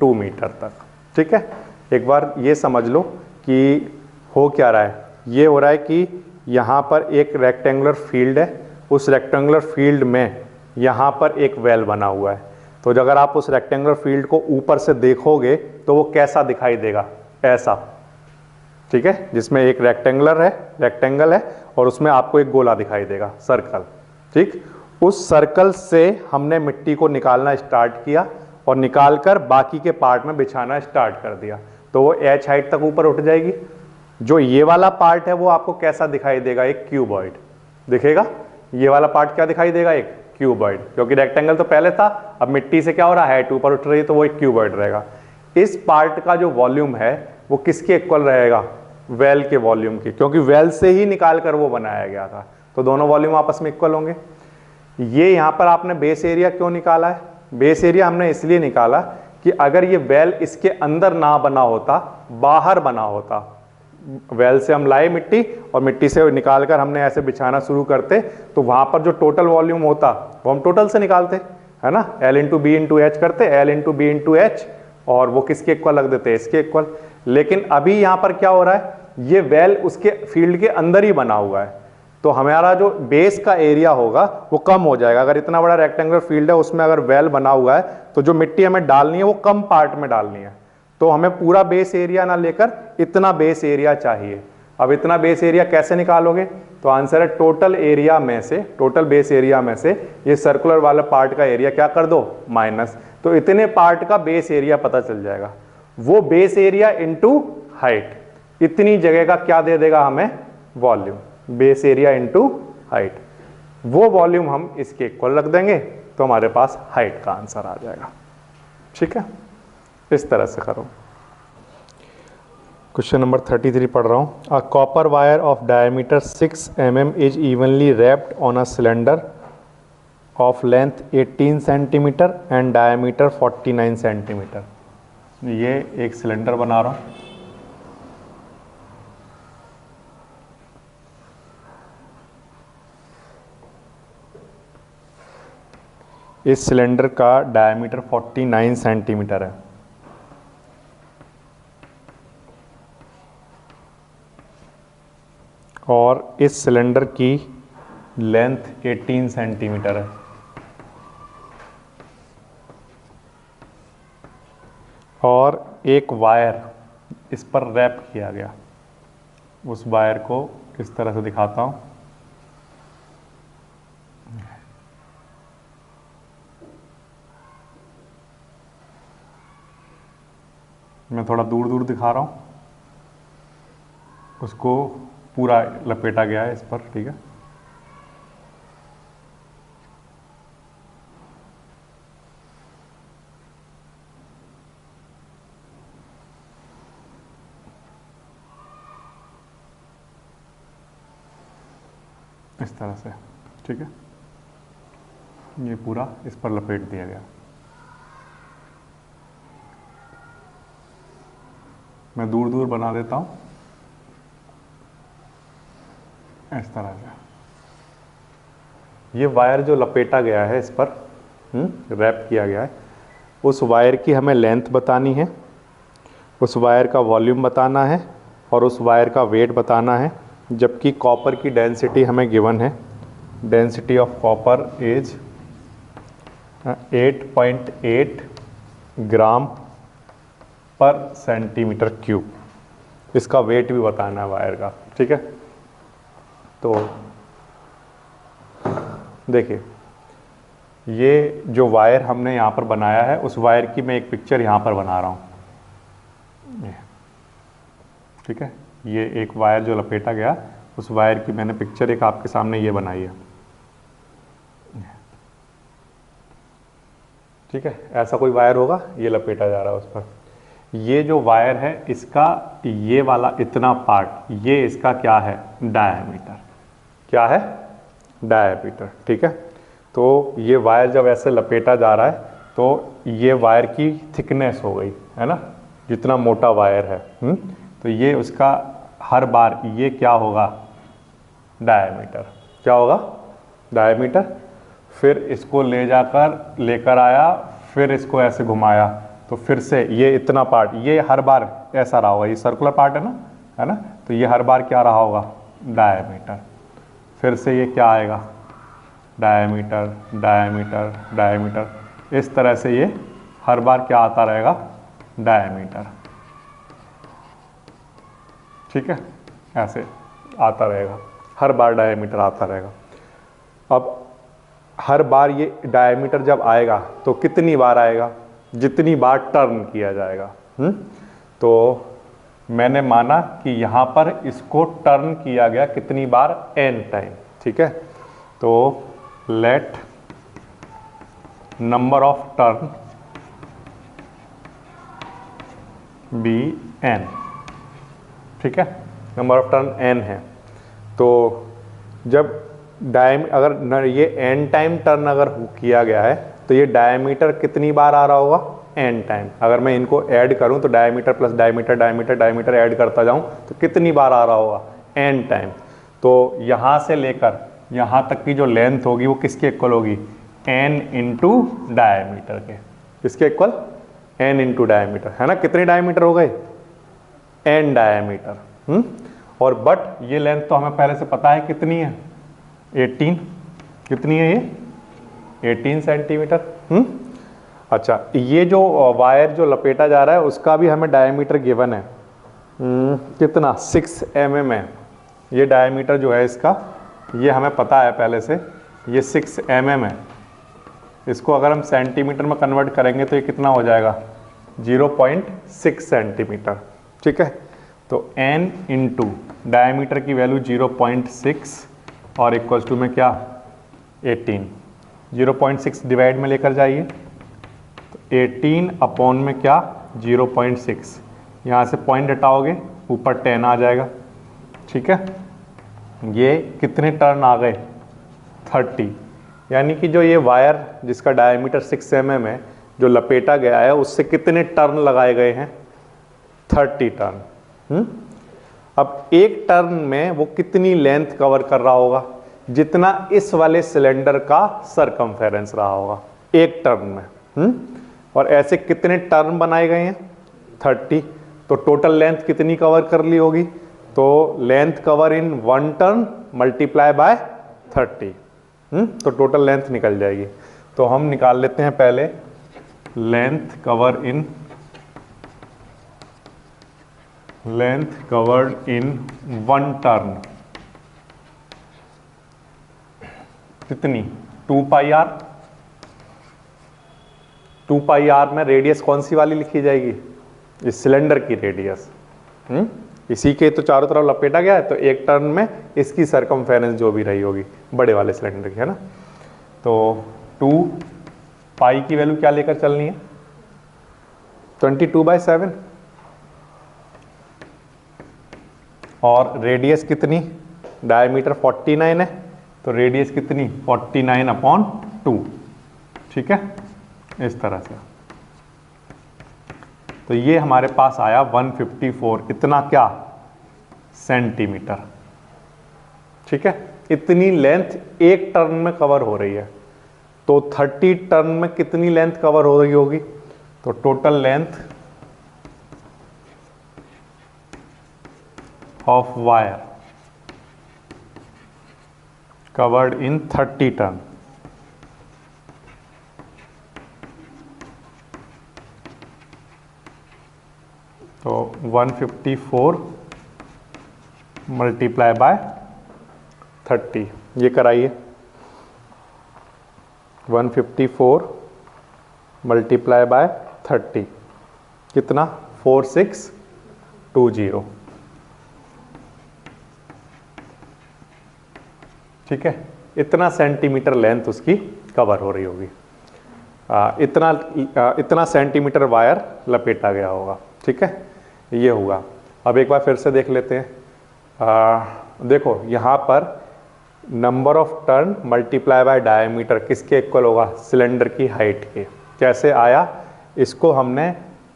2 मीटर तक। ठीक है, एक बार ये समझ लो कि हो क्या रहा है। ये हो रहा है कि यहाँ पर एक रेक्टेंगुलर फील्ड है, उस रेक्टेंगुलर फील्ड में यहाँ पर एक वेल बना हुआ है। तो अगर आप उस रेक्टेंगुलर फील्ड को ऊपर से देखोगे तो वो कैसा दिखाई देगा? ऐसा। ठीक है, जिसमें एक रेक्टेंगल है और उसमें आपको एक गोला दिखाई देगा, सर्कल। ठीक, उस सर्कल से हमने मिट्टी को निकालना स्टार्ट किया और निकालकर बाकी के पार्ट में बिछाना स्टार्ट कर दिया। तो वो h हाइट तक ऊपर उठ जाएगी। जो ये वाला पार्ट है वो आपको कैसा दिखाई देगा, एक क्यूबॉइड दिखेगा। ये वाला पार्ट क्या दिखाई देगा, एक क्यूबॉइड, क्योंकि रेक्टेंगल तो पहले था, अब मिट्टी से क्या हो रहा है, हाइट ऊपर उठ रही है, तो वो एक क्यूबॉइड रहेगा। इस पार्ट का जो वॉल्यूम है वो किसके इक्वल रहेगा, वेल के वॉल्यूम की, क्योंकि वेल से ही निकाल कर वो बनाया गया था, तो दोनों वॉल्यूम आपस में इक्वल होंगे। ये यहां पर आपने बेस एरिया क्यों निकाला है, बेस एरिया हमने इसलिए निकाला कि अगर ये वेल इसके अंदर ना बना होता, बाहर बना होता, वेल से हम लाए मिट्टी और मिट्टी से निकालकर हमने ऐसे बिछाना शुरू करते, तो वहां पर जो टोटल वॉल्यूम होता वो हम टोटल से निकालते, है ना, L into B into H करते, L into B into H, और वो किसके इक्वल रख देते, इसके इक्वल। लेकिन अभी यहां पर क्या हो रहा है, ये वेल उसके फील्ड के अंदर ही बना हुआ है, तो हमारा जो बेस का एरिया होगा वो कम हो जाएगा। अगर इतना बड़ा रेक्टेंगुलर फील्ड है उसमें अगर वेल बना हुआ है तो जो मिट्टी हमें डालनी है वो कम पार्ट में डालनी है, तो हमें पूरा बेस एरिया ना लेकर इतना बेस एरिया चाहिए। अब इतना बेस एरिया कैसे निकालोगे, तो आंसर है टोटल एरिया में से, टोटल बेस एरिया में से ये सर्कुलर वाला पार्ट का एरिया क्या कर दो, माइनस, तो इतने पार्ट का बेस एरिया पता चल जाएगा। वो बेस एरिया इंटू हाइट, इतनी जगह का क्या दे देगा हमें, volume, base area into height, वो वॉल्यूम हम इसके इक्वल रख देंगे, तो हमारे पास हाइट का आंसर आ जाएगा। ठीक है, इस तरह से करो। क्वेश्चन नंबर 33 पढ़ रहा हूँ। A copper wire of diameter 6 mm is evenly wrapped on a cylinder of length 18 centimetre and diameter 49 centimetre. ये एक सिलेंडर बना रहा हूँ, इस सिलेंडर का डायमीटर 49 सेंटीमीटर है और इस सिलेंडर की लेंथ 18 सेंटीमीटर है। और एक वायर इस पर रैप किया गया, उस वायर को इस तरह से दिखाता हूँ। मैं थोड़ा दूर दूर दिखा रहा हूँ, उसको पूरा लपेटा गया है इस पर, ठीक है। इस तरह से, ठीक है, ये पूरा इस पर लपेट दिया गया। मैं दूर दूर बना देता हूँ इस तरह से। ये वायर जो लपेटा गया है इस पर, रैप किया गया है, उस वायर की हमें लेंथ बतानी है, उस वायर का वॉल्यूम बताना है और उस वायर का वेट बताना है। जबकि कॉपर की डेंसिटी हमें गिवन है, डेंसिटी ऑफ कॉपर इज 8.8 ग्राम पर सेंटीमीटर क्यूब। इसका वेट भी बताना है वायर का, ठीक है। तो देखिए, ये जो वायर हमने यहाँ पर बनाया है, उस वायर की मैं एक पिक्चर यहाँ पर बना रहा हूँ, ठीक है। ये एक वायर जो लपेटा गया, उस वायर की मैंने पिक्चर एक आपके सामने ये बनाई है, ठीक है। ऐसा कोई वायर होगा, ये लपेटा जा रहा है उस पर। ये जो वायर है, इसका ये वाला इतना पार्ट, ये इसका क्या है, डायमीटर, क्या है, डायमीटर, ठीक है। तो ये वायर जब ऐसे लपेटा जा रहा है तो ये वायर की थिकनेस हो गई, है ना, जितना मोटा वायर है, तो ये उसका हर बार ये क्या होगा, डायमीटर, क्या होगा, डायमीटर। फिर इसको ले जाकर लेकर आया, फिर इसको ऐसे घुमाया, तो फिर से ये इतना पार्ट, ये हर बार ऐसा रहा होगा, ये सर्कुलर पार्ट है ना, तो ये हर बार क्या रहा होगा, डायमीटर। फिर से ये क्या आएगा, डायमीटर, डायमीटर, डायमीटर, इस तरह से ये हर बार क्या आता रहेगा, डायमीटर, ठीक है, ऐसे आता रहेगा, हर बार डायमीटर आता रहेगा। अब हर बार ये डायमीटर जब आएगा तो कितनी बार आएगा, जितनी बार टर्न किया जाएगा, तो मैंने माना कि यहाँ पर इसको टर्न किया गया कितनी बार, n टाइम, ठीक है। तो let number of turn be n, ठीक है, नंबर ऑफ टर्न n है। तो जब अगर ये n टाइम टर्न अगर किया गया है तो ये डायमीटर कितनी बार आ रहा होगा, n टाइम। अगर मैं इनको ऐड करूं तो diameter plus diameter diameter diameter add करता जाऊं तो कितनी बार आ रहा होगा, n टाइम। तो यहाँ से लेकर यहाँ तक की जो लेंथ होगी वो किसके इक्वल होगी, n इंटू डायमीटर के। किसके इक्वल, n इंटू डायमीटर, है ना। कितने डायमीटर हो गए, n डायमीटर। और बट ये लेंथ तो हमें पहले से पता है कितनी है, 18। कितनी है ये, 18 सेंटीमीटर। अच्छा, ये जो वायर जो लपेटा जा रहा है उसका भी हमें डायमीटर गिवन है, कितना, 6 mm है। ये डायमीटर जो है इसका, ये हमें पता है पहले से, ये 6 mm है। इसको अगर हम सेंटीमीटर में कन्वर्ट करेंगे तो ये कितना हो जाएगा, 0.6 सेंटीमीटर, ठीक है। तो n इंटू डायमीटर की वैल्यू 0.6 और इक्वल्स टू में क्या, 18। 0.6 डिवाइड में लेकर जाइए तो 18 अपॉन में क्या, 0.6, यहाँ से पॉइंट हटाओगे ऊपर 10 आ जाएगा, ठीक है। ये कितने टर्न आ गए, 30। यानी कि जो ये वायर जिसका डायमीटर 6 mm है, जो लपेटा गया है, उससे कितने टर्न लगाए गए हैं, 30 टर्न। अब एक टर्न में वो कितनी लेंथ कवर कर रहा होगा, जितना इस वाले सिलेंडर का सरकमफेरेंस रहा होगा एक टर्न में। और ऐसे कितने टर्न बनाए गए हैं, 30। तो टोटल लेंथ कितनी कवर कर ली होगी, तो length cover in 1 turn multiply by 30। तो टोटल लेंथ निकल जाएगी। तो हम निकाल लेते हैं पहले लेंथ कवर्ड इन 1 टर्न कितनी, 2 पाई आर। 2 पाई आर में रेडियस कौन सी वाली लिखी जाएगी, इस सिलेंडर की रेडियस। इसी के तो चारों तरफ लपेटा गया है, तो एक टर्न में इसकी सरकमफेरेंस जो भी रही होगी बड़े वाले सिलेंडर की, है ना। तो 2 पाई की वैल्यू क्या लेकर चलनी है, 22/7। और रेडियस कितनी, डायमीटर 49 है, तो रेडियस कितनी, 49/2, ठीक है, इस तरह से। तो ये हमारे पास आया 154, इतना क्या, सेंटीमीटर, ठीक है। इतनी लेंथ एक टर्न में कवर हो रही है। तो 30 टर्न में कितनी लेंथ कवर हो रही होगी, तो total length of wire covered in 30 turn, तो 154 मल्टीप्लाई बाय 30, ये कराइए। 154 मल्टीप्लाई बाय 30 कितना, 4620, ठीक है। इतना सेंटीमीटर लेंथ उसकी कवर हो रही होगी, इतना सेंटीमीटर वायर लपेटा गया होगा, ठीक है, ये हुआ। अब एक बार फिर से देख लेते हैं। देखो यहाँ पर number of turn multiply by diameter किसके इक्वल होगा, सिलेंडर की हाइट के। कैसे आया, इसको हमने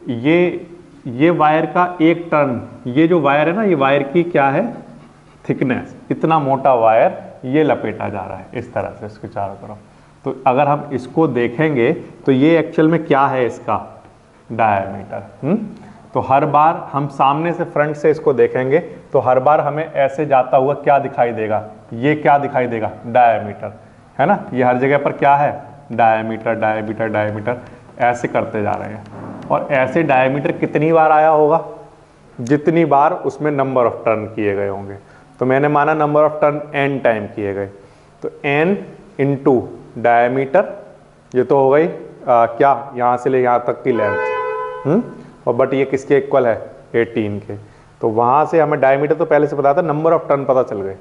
ये वायर का एक टर्न, ये जो वायर है ना, ये वायर की क्या है, थिकनेस, इतना मोटा वायर ये लपेटा जा रहा है इस तरह से इसके चारों तरफ। तो अगर हम इसको देखेंगे तो ये एक्चुअल में क्या है, इसका डायमीटर। तो हर बार हम सामने से फ्रंट से इसको देखेंगे तो हर बार हमें ऐसे जाता हुआ क्या दिखाई देगा, ये क्या दिखाई देगा, डायमीटर, है ना। ये हर जगह पर क्या है, डायमीटर डायमीटर डायमीटर, ऐसे करते जा रहे हैं। और ऐसे डायमीटर कितनी बार आया होगा, जितनी बार उसमें नंबर ऑफ टर्न किए गए होंगे। तो मैंने माना number of turn n time किए गए, तो n इंटू डायमीटर, ये तो हो गई क्या, यहाँ से ले यहाँ तक की लेंथ। और बट ये किसके इक्वल है, 18 के। तो वहाँ से हमें डायमीटर तो पहले से पता था, नंबर ऑफ टर्न पता चल गए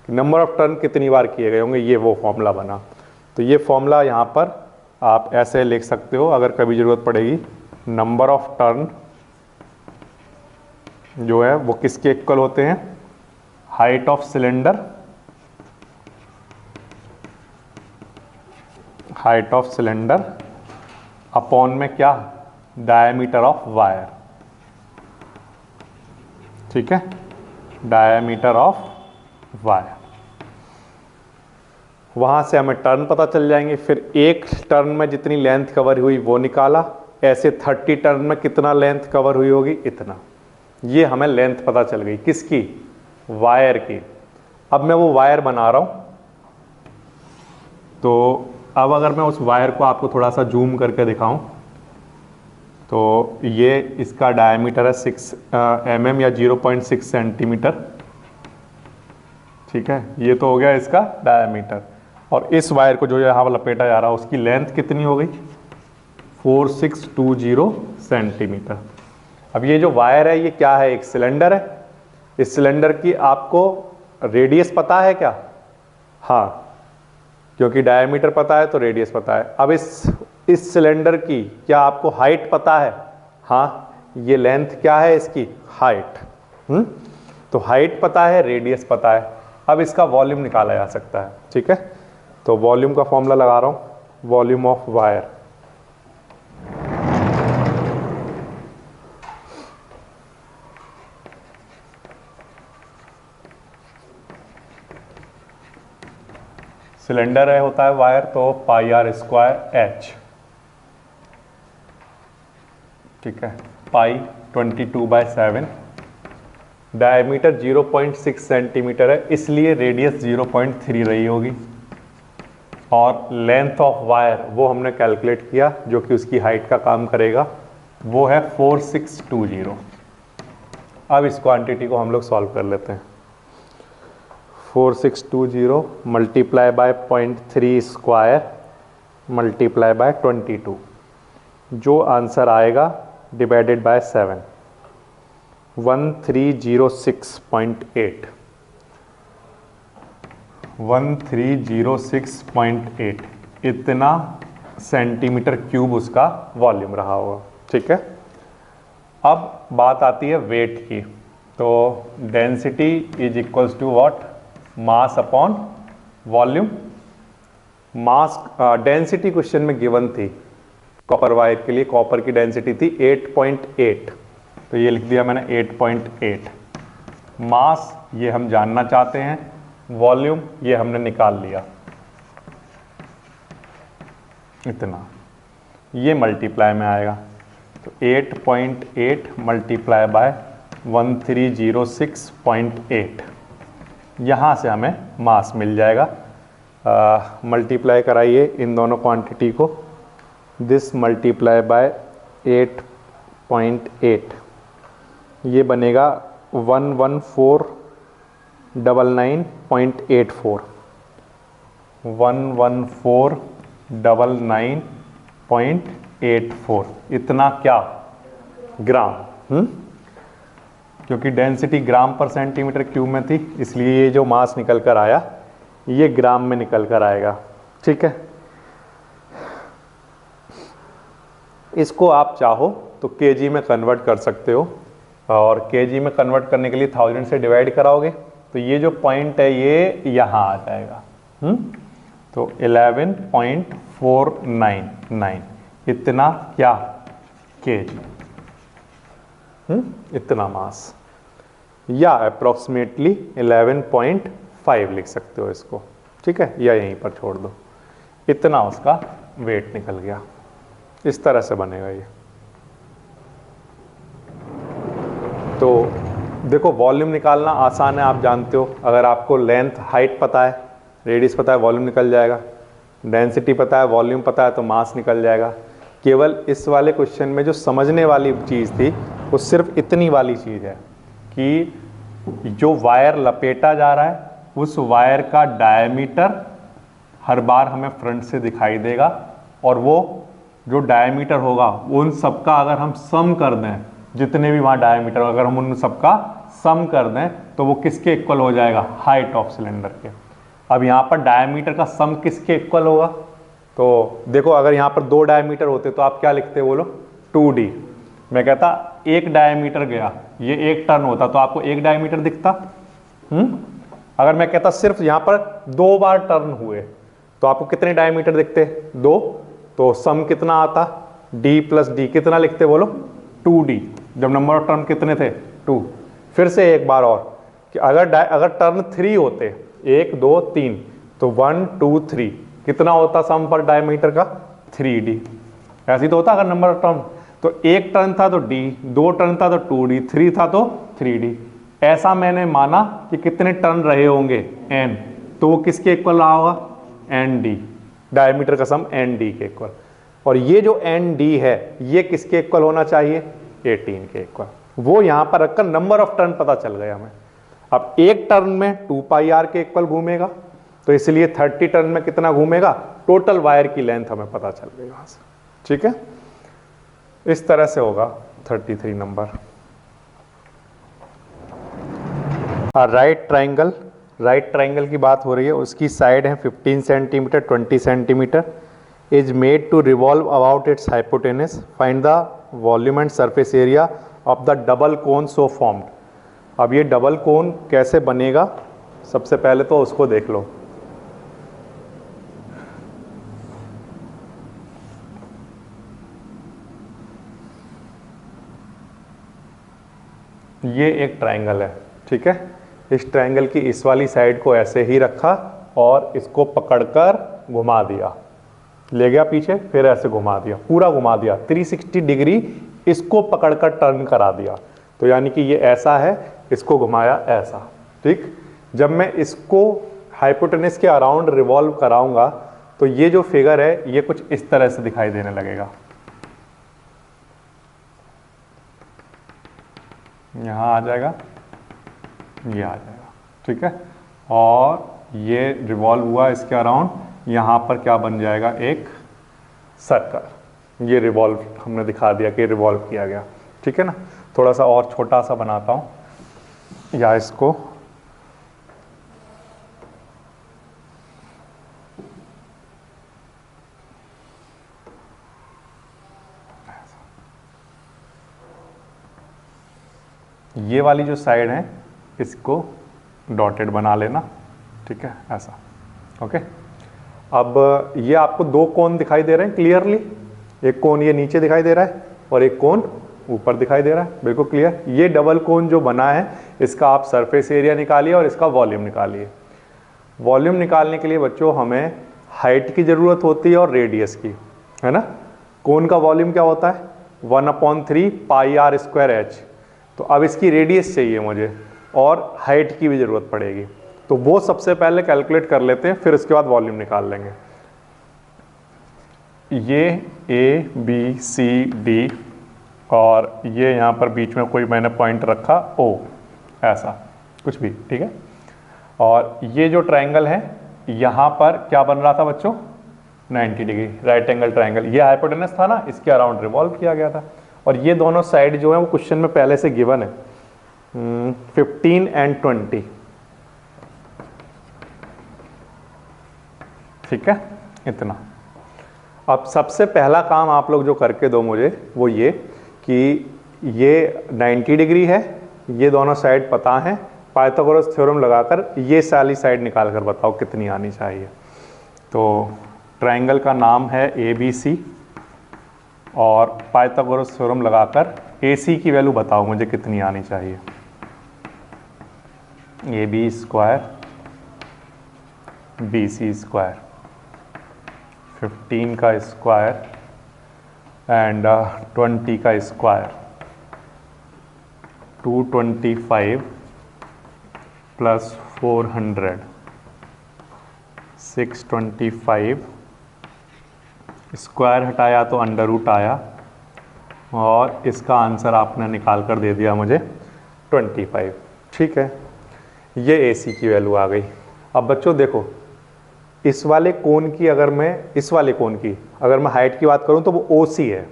कि नंबर ऑफ टर्न कितनी बार किए गए होंगे, ये वो फॉर्मूला बना। तो ये फॉर्मूला यहाँ पर आप ऐसे लिख सकते हो अगर कभी ज़रूरत पड़ेगी। नंबर ऑफ टर्न जो है वो किसके इक्वल होते हैं, height of cylinder, height of cylinder upon में क्या, डायमीटर ऑफ वायर। ठीक है, डायमीटर ऑफ वायर। वहां से हमें टर्न पता चल जाएंगे, फिर एक टर्न में जितनी लेंथ कवर हुई वो निकाला, ऐसे 30 टर्न में कितना लेंथ कवर हुई होगी, इतना। ये हमें लेंथ पता चल गई, किसकी, वायर की। अब मैं वो वायर बना रहा हूं, तो अब अगर मैं उस वायर को आपको थोड़ा सा जूम करके दिखाऊं, तो ये इसका डायमीटर है 6 mm या 0.6 सेंटीमीटर। ठीक है, ये तो हो गया इसका डायमीटर। और इस वायर को जो यहाँ लपेटा जा रहा है उसकी लेंथ कितनी हो गई, 4620 सेंटीमीटर। अब ये जो वायर है ये क्या है, एक सिलेंडर है। इस सिलेंडर की आपको रेडियस पता है क्या, हाँ, क्योंकि डायमीटर पता है तो रेडियस पता है। अब इस सिलेंडर की क्या आपको हाइट पता है, हाँ, ये लेंथ क्या है इसकी, हाइट। तो हाइट पता है, रेडियस पता है। अब इसका वॉल्यूम निकाला जा सकता है। ठीक है, तो वॉल्यूम का फॉर्मूला लगा रहा हूं, वॉल्यूम ऑफ वायर। सिलेंडर है होता है वायर, तो πr²h। ठीक है, पाई 22/7। डायमीटर 0.6 सेंटीमीटर है, इसलिए रेडियस 0.3 रही होगी। और लेंथ ऑफ वायर वो हमने कैलकुलेट किया, जो कि उसकी हाइट का काम करेगा, वो है 4620। अब इस क्वांटिटी को हम लोग सॉल्व कर लेते हैं। 4620 multiply by 0.3 square multiply by 22, जो आंसर आएगा डिवाइडेड बाय 7, 1306.8। 1306.8 इतना सेंटीमीटर क्यूब उसका वॉल्यूम रहा होगा। ठीक है, अब बात आती है वेट की। तो density is equals to what, mass upon volume. Mass density question में गिवन थी कॉपर वायर के लिए, कॉपर की डेंसिटी थी 8.8, तो ये लिख दिया मैंने 8.8। मास ये हम जानना चाहते हैं, वॉल्यूम ये हमने निकाल लिया, इतना। ये मल्टीप्लाई में आएगा, तो 8.8 मल्टीप्लाई बाय 1306.8, यहाँ से हमें मास मिल जाएगा। मल्टीप्लाई कराइए इन दोनों क्वांटिटी को, दिस मल्टीप्लाई बाय 8.8, ये बनेगा 11499.84, 11499.84, इतना क्या, ग्राम। क्योंकि डेंसिटी ग्राम पर सेंटीमीटर क्यूब में थी, इसलिए ये जो मास निकल कर आया ये ग्राम में निकल कर आएगा। ठीक है, इसको आप चाहो तो केजी में कन्वर्ट कर सकते हो, और केजी में कन्वर्ट करने के लिए 1000 से डिवाइड कराओगे तो ये जो पॉइंट है ये यहाँ आ जाएगा। तो 11.499 इतना क्या, केजी, इतना मास, या अप्रॉक्सीमेटली 11.5 लिख सकते हो इसको। ठीक है, या यहीं पर छोड़ दो, इतना उसका वेट निकल गया। इस तरह से बनेगा ये। तो देखो, वॉल्यूम निकालना आसान है, आप जानते हो। अगर आपको लेंथ, हाइट पता है, रेडियस पता है, वॉल्यूम निकल जाएगा। डेंसिटी पता है, वॉल्यूम पता है, तो मास निकल जाएगा। केवल इस वाले क्वेश्चन में जो समझने वाली चीज़ थी वो सिर्फ इतनी वाली चीज़ है कि जो वायर लपेटा जा रहा है उस वायर का डायमीटर हर बार हमें फ्रंट से दिखाई देगा, और वो जो डायमीटर होगा उन सबका अगर हम सम कर दें जितने भी वहाँ डायमीटर, अगर हम उन सबका सम कर दें तो वो किसके इक्वल हो जाएगा, हाइट ऑफ सिलेंडर के। अब यहाँ पर डायमीटर का सम किसके इक्वल होगा, तो देखो अगर यहाँ पर 2 डायमीटर होते तो आप क्या लिखते बोलो, 2D। मैं कहता एक डायमीटर गया, ये एक टर्न होता तो आपको एक डायमीटर दिखता। अगर मैं कहता सिर्फ यहाँ पर 2 बार टर्न हुए तो आपको कितने डायमीटर दिखते, 2, तो सम कितना आता, D प्लस D, कितना लिखते बोलो, 2D, जब नंबर ऑफ टर्न कितने थे, 2। फिर से एक बार और कि अगर टर्न 3 होते, 1 2 3, तो 1 2 3, कितना होता सम पर डायमीटर का, 3D। ऐसे तो होता अगर नंबर ऑफ टर्न, तो एक टर्न था तो D, 2 टर्न था तो 2D, 3 था तो 3D। ऐसा मैंने माना कि कितने टर्न रहे होंगे, N, तो वो किसके इक्वल रहा होगा, ND, डायमीटर का सम ND के इक्वल। और ये जो ND है ये किसके इक्वल होना चाहिए, 18 के इक्वल। वो यहां पर रखकर नंबर ऑफ टर्न पता चल गया हमें। अब एक टर्न में 2 पाई r के इक्वल घूमेगा, तो इसलिए 30 टर्न में कितना घूमेगा, टोटल वायर की लेंथ हमें पता चल गई वहां से। ठीक है, इस तरह से होगा 33 number. Right triangle, right triangle की बात हो रही है, उसकी साइड है 15 centimetre 20 centimetre, is made to revolve about its hypotenuse, find the volume and surface area of the double cone so formed. अब ये डबल कोन कैसे बनेगा, सबसे पहले तो उसको देख लो। ये एक ट्राइंगल है, ठीक है, इस ट्राइंगल की इस वाली साइड को ऐसे ही रखा और इसको पकड़कर घुमा दिया, ले गया पीछे, फिर ऐसे घुमा दिया, पूरा घुमा दिया 360 डिग्री, इसको पकड़कर टर्न करा दिया। तो यानी कि ये ऐसा है, इसको घुमाया ऐसा। ठीक, जब मैं इसको हाइपोटेनस के अराउंड रिवॉल्व कराऊंगा तो ये जो फिगर है ये कुछ इस तरह से दिखाई देने लगेगा। यहां आ जाएगा, ये आ जाएगा, ठीक है, और ये रिवॉल्व हुआ इसके अराउंड, यहां पर क्या बन जाएगा, एक सर्कल। ये रिवॉल्व हमने दिखा दिया कि रिवॉल्व किया गया। ठीक है ना, थोड़ा सा और छोटा सा बनाता हूं, या इसको ये वाली जो साइड है इसको डॉटेड बना लेना। ठीक है, ऐसा, ओके। अब ये आपको 2 कोन दिखाई दे रहे हैं क्लियरली, एक कोन ये नीचे दिखाई दे रहा है और एक कोन ऊपर दिखाई दे रहा है, बिल्कुल क्लियर। ये डबल कोन जो बना है इसका आप सरफेस एरिया निकालिए और इसका वॉल्यूम निकालिए। वॉल्यूम निकालने के लिए बच्चों हमें हाइट की ज़रूरत होती है और रेडियस की, है ना। कोन का वॉल्यूम क्या होता है, 1/3 पाई r स्क्वायर h। तो अब इसकी रेडियस चाहिए मुझे और हाइट की भी ज़रूरत पड़ेगी, तो वो सबसे पहले कैलकुलेट कर लेते हैं, फिर उसके बाद वॉल्यूम निकाल लेंगे। ये A B C D और ये यहाँ पर बीच में कोई मैंने पॉइंट रखा O, ऐसा कुछ भी, ठीक है। और ये जो ट्रायंगल है यहाँ पर क्या बन रहा था बच्चों, 90 डिग्री राइट एंगल ट्रायंगल। ये हाइपोटेनस था ना, इसके अराउंड रिवॉल्व किया गया था। और ये दोनों साइड जो है वो क्वेश्चन में पहले से गिवन है, 15 and 20। ठीक है, इतना। अब सबसे पहला काम आप लोग जो करके दो मुझे वो ये कि ये 90 डिग्री है, ये दोनों साइड पता है, पाइथागोरस थ्योरम लगाकर ये सारी साइड निकाल कर बताओ कितनी आनी चाहिए। तो ट्रायंगल का नाम है ABC और पाइथागोरस थ्योरम लगाकर AC की वैल्यू बताओ मुझे कितनी आनी चाहिए। AB स्क्वायर BC स्क्वायर 15 का स्क्वायर एंड 20 का स्क्वायर 225 प्लस 400 625, स्क्वायर हटाया तो अंडर रूट आया और इसका आंसर आपने निकाल कर दे दिया मुझे 25। ठीक है, ये AC की वैल्यू आ गई। अब बच्चों देखो, इस वाले कोन की अगर मैं, इस वाले कोन की अगर मैं हाइट की बात करूं तो वो OC है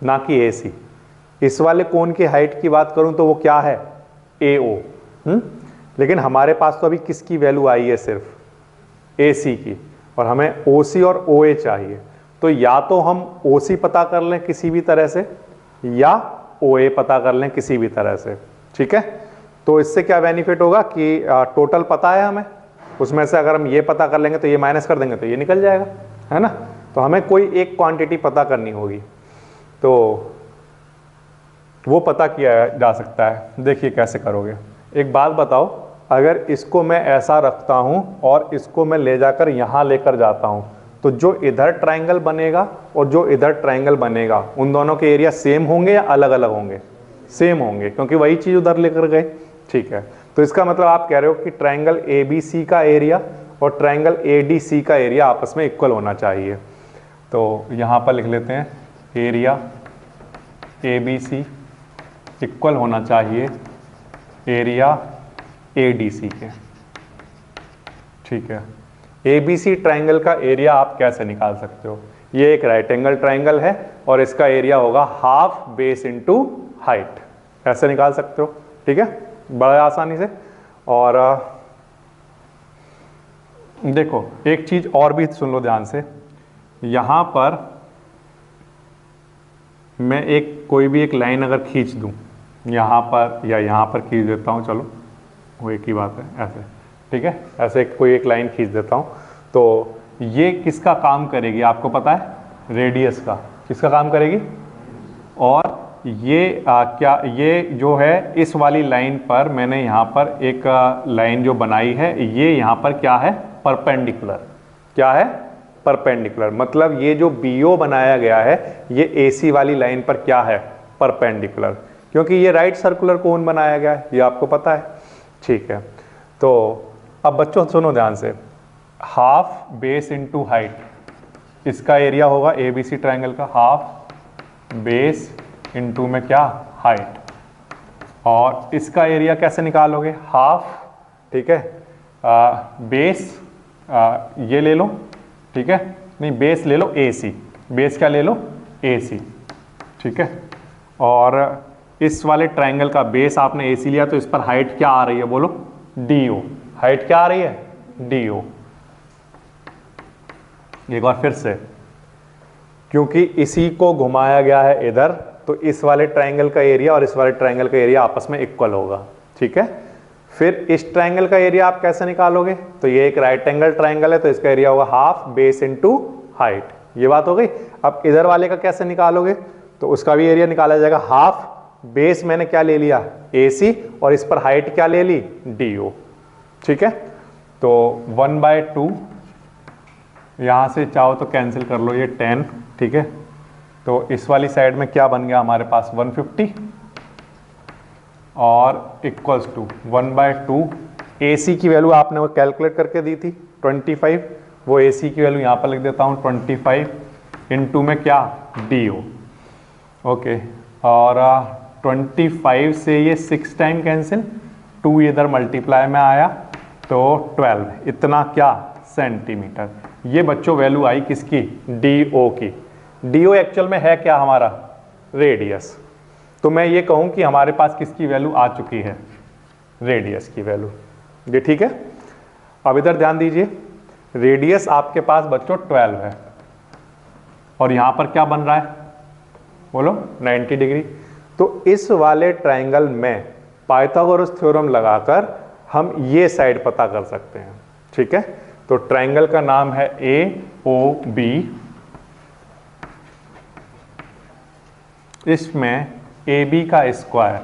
ना कि AC। इस वाले कोन की हाइट की बात करूं तो वो क्या है, AO। लेकिन हमारे पास तो अभी किसकी वैल्यू आई है, सिर्फ AC की, और हमें OC और OA चाहिए। तो या तो हम OC पता कर लें किसी भी तरह से, या OA पता कर लें किसी भी तरह से, ठीक है। तो इससे क्या बेनिफिट होगा कि टोटल पता है हमें, उसमें से अगर हम ये पता कर लेंगे तो ये माइनस कर देंगे तो ये निकल जाएगा, है ना। तो हमें कोई एक क्वांटिटी पता करनी होगी, तो वो पता किया जा सकता है। देखिए कैसे करोगे। एक बात बताओ, अगर इसको मैं ऐसा रखता हूं और इसको मैं ले जाकर यहां लेकर जाता हूं, तो जो इधर ट्रायंगल बनेगा और जो इधर ट्रायंगल बनेगा, उन दोनों के एरिया सेम होंगे या अलग अलग होंगे? सेम होंगे, क्योंकि वही चीज उधर लेकर गए, ठीक है। तो इसका मतलब आप कह रहे हो कि ट्रायंगल ABC का एरिया और ट्रायंगल ADC का एरिया आपस में इक्वल होना चाहिए। तो यहां पर लिख लेते हैं, एरिया ABC इक्वल होना चाहिए एरिया ADC के, ठीक है। ABC ट्रायंगल का एरिया आप कैसे निकाल सकते हो? ये एक राइट एंगल ट्रायंगल है और इसका एरिया होगा हाफ बेस इनटू हाइट, ऐसे निकाल सकते हो, ठीक है, बड़ा आसानी से। और देखो एक चीज और भी सुन लो ध्यान से, यहां पर मैं कोई भी एक लाइन अगर खींच दूं यहां पर या यहां पर खींच देता हूं, चलो वो एक ही बात है, ऐसे, ठीक है, ऐसे कोई एक लाइन खींच देता हूं, तो ये किसका काम करेगी आपको पता है? रेडियस का। किसका काम करेगी? और ये क्या, ये जो है इस वाली लाइन पर मैंने यहाँ पर एक लाइन जो बनाई है, ये यहाँ पर क्या है? परपेंडिकुलर। क्या है? परपेंडिकुलर। मतलब ये जो BO बनाया गया है ये AC वाली लाइन पर क्या है? परपेंडिकुलर, क्योंकि ये राइट सर्कुलर कोन बनाया गया है, ये आपको पता है, ठीक है। तो अब बच्चों सुनो ध्यान से, हाफ बेस इनटू हाइट, इसका एरिया होगा ABC ट्रायंगल का, हाफ बेस इनटू में क्या? हाइट। और इसका एरिया कैसे निकालोगे? हाफ, ठीक है, बेस ये ले लो, ठीक है, नहीं बेस ले लो AC, बेस क्या ले लो? AC, ठीक है। और इस वाले ट्रायंगल का बेस आपने AC लिया, तो इस पर हाइट क्या आ रही है बोलो? DO। हाइट क्या आ रही है? DO। एक बार फिर से, क्योंकि इसी को घुमाया गया है इधर, तो इस वाले ट्रायंगल का एरिया और इस वाले ट्रायंगल का एरिया आपस में इक्वल होगा, ठीक है। फिर इस ट्रायंगल का एरिया आप कैसे निकालोगे? तो ये एक राइट एंगल ट्रायंगल है, तो इसका एरिया होगा हाफ बेस इनटू हाइट, ये बात हो गई। अब इधर वाले का कैसे निकालोगे? तो उसका भी एरिया निकाला जाएगा, हाफ बेस मैंने क्या ले लिया? AC, और इस पर हाइट क्या ले ली? DO, ठीक है। तो 1/2, यहां से चाहो तो कैंसिल कर लो, ये 10, ठीक है। तो इस वाली साइड में क्या बन गया हमारे पास? 150 और इक्वल्स टू 1/2। AC की वैल्यू आपने वो कैलकुलेट करके दी थी 25, वो AC की वैल्यू यहाँ पर लिख देता हूँ 25 इनटू में क्या? DO, okay. और 25 से ये 6 टाइम कैंसिल, 2 इधर मल्टीप्लाई में आया, तो 12, इतना क्या? सेंटीमीटर। ये बच्चों वैल्यू आई किसकी? DO की। DO एक्चुअल में है क्या हमारा? रेडियस। तो मैं ये कहूं कि हमारे पास किसकी वैल्यू आ चुकी है? रेडियस की वैल्यू। ये ठीक है। अब इधर ध्यान दीजिए, रेडियस आपके पास बच्चों 12 है, और यहां पर क्या बन रहा है बोलो? 90 डिग्री। तो इस वाले ट्रायंगल में पाइथागोरस थ्योरम लगाकर हम ये साइड पता कर सकते हैं, ठीक है। तो ट्रायंगल का नाम है AOB। इसमें AB का स्क्वायर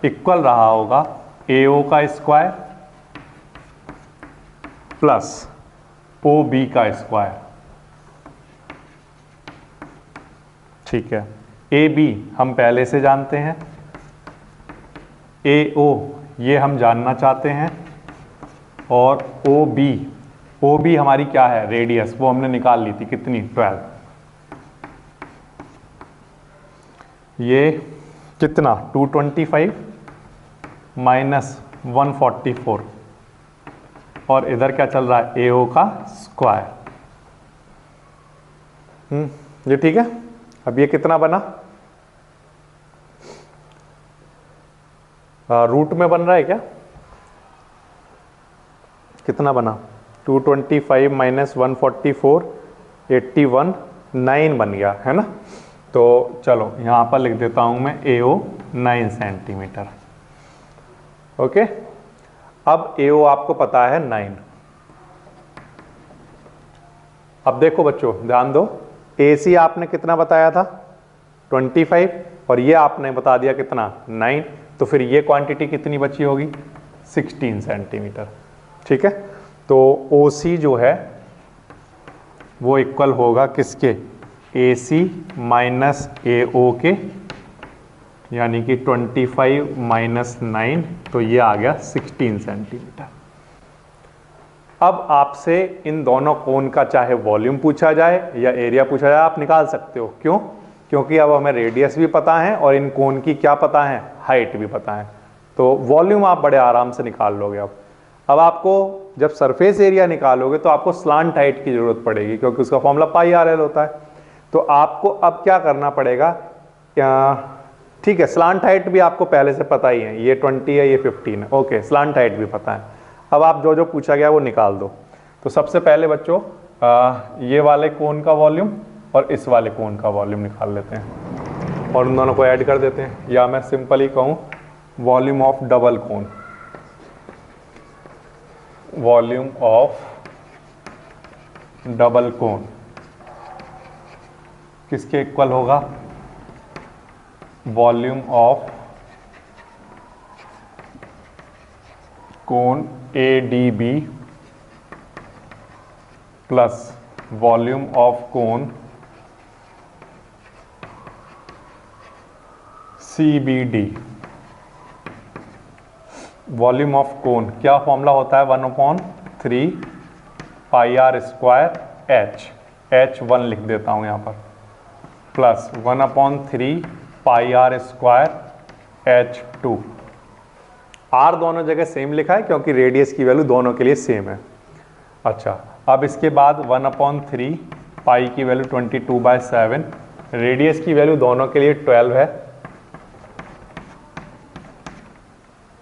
इक्वल रहा होगा AO का स्क्वायर प्लस OB का स्क्वायर, ठीक है। AB हम पहले से जानते हैं, AO ये हम जानना चाहते हैं, और OB हमारी क्या है? रेडियस, वो हमने निकाल ली थी, कितनी? 12। ये कितना? 225 माइनस 144, और इधर क्या चल रहा है? AO का स्क्वायर। ये ठीक है। अब ये कितना बना? रूट में बन रहा है क्या? कितना बना? 225 माइनस 144 81 9 बन गया है ना। तो चलो यहाँ पर लिख देता हूँ मैं AO 9 सेंटीमीटर। ओके, अब AO आपको पता है 9। अब देखो बच्चों ध्यान दो, AC आपने कितना बताया था 25 और ये आपने बता दिया कितना 9, तो फिर ये क्वांटिटी कितनी बची होगी 16 सेंटीमीटर। ठीक है, तो OC जो है वो इक्वल होगा किसके? AC माइनस AO के, यानी कि 25 माइनस 9, तो ये आ गया 16 सेंटीमीटर। अब आपसे इन दोनों कोण का चाहे वॉल्यूम पूछा जाए या एरिया पूछा जाए, आप निकाल सकते हो। क्यों? क्योंकि अब हमें रेडियस भी पता है और इन कोण की क्या पता है, हाइट भी पता है, तो वॉल्यूम आप बड़े आराम से निकाल लोगे। अब आपको जब सरफेस एरिया निकालोगे तो आपको स्लांट हाइट की जरूरत पड़ेगी, क्योंकि उसका फॉर्मूला पाई आर एल होता है। तो आपको अब क्या करना पड़ेगा, ठीक है, स्लांट हाइट भी आपको पहले से पता ही है, ये 20 है, ये 15 है, ओके, स्लांट हाइट भी पता है। अब आप जो जो पूछा गया वो निकाल दो। तो सबसे पहले बच्चों ये वाले कोण का वॉल्यूम और इस वाले कोण का वॉल्यूम निकाल लेते हैं और उन दोनों को ऐड कर देते हैं, या मैं सिंपली कहूँ वॉल्यूम ऑफ डबल कोण, वॉल्यूम ऑफ डबल कोण किसके इक्वल होगा? वॉल्यूम ऑफ कोण ADB प्लस वॉल्यूम ऑफ कोण CBD। वॉल्यूम ऑफ कोण क्या फॉर्मूला होता है? 1/3 पाई आर स्क्वायर H1 लिख देता हूं यहां पर, plus 1/3 pi R square H2। R दोनों जगह सेम लिखा है क्योंकि रेडियस की वैल्यू दोनों के लिए सेम है। अच्छा, अब इसके बाद 1/3 पाई की वैल्यू 22/7, रेडियस की वैल्यू दोनों के लिए 12 है।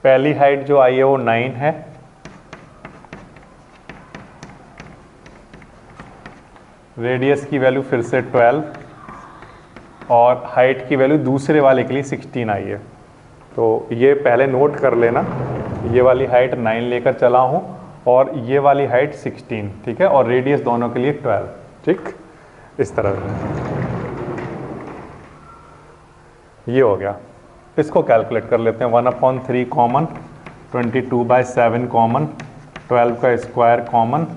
पहली हाइट जो आई है वो 9 है, रेडियस की वैल्यू फिर से 12 और हाइट की वैल्यू दूसरे वाले के लिए 16 आई है। तो ये पहले नोट कर लेना, ये वाली हाइट 9 लेकर चला हूँ और ये वाली हाइट 16, ठीक है, और रेडियस दोनों के लिए 12, ठीक, इस तरह ये हो गया। इसको कैलकुलेट कर लेते हैं, 1/3 कॉमन, 22/7 कॉमन, 12 का स्क्वायर कॉमन,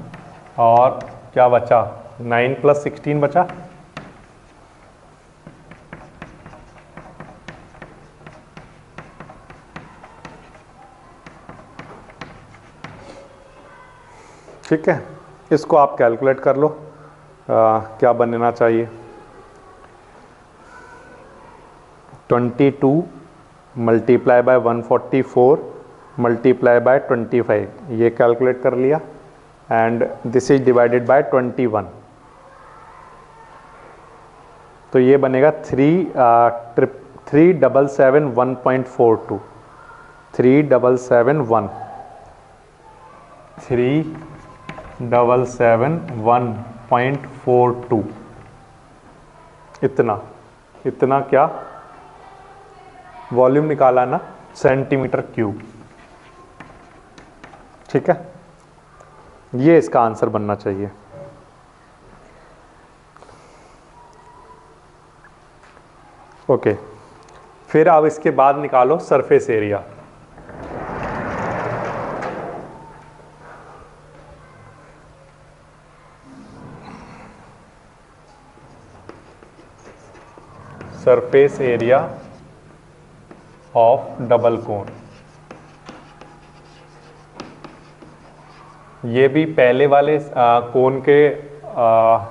और क्या बचा 9 + 16 बचा, ठीक है। इसको आप कैलकुलेट कर लो क्या बनना चाहिए। 22 मल्टीप्लाई बाय 144 मल्टीप्लाई बाय 25, ये कैलकुलेट कर लिया, and this is divided by 21, तो ये बनेगा 3771.42, 3771.42, इतना क्या वॉल्यूम निकाला ना, सेंटीमीटर क्यूब, ठीक है। ये इसका आंसर बनना चाहिए। ओके, फिर अब इसके बाद निकालो surface area. Surface area of double cone, ये भी पहले वाले कोन के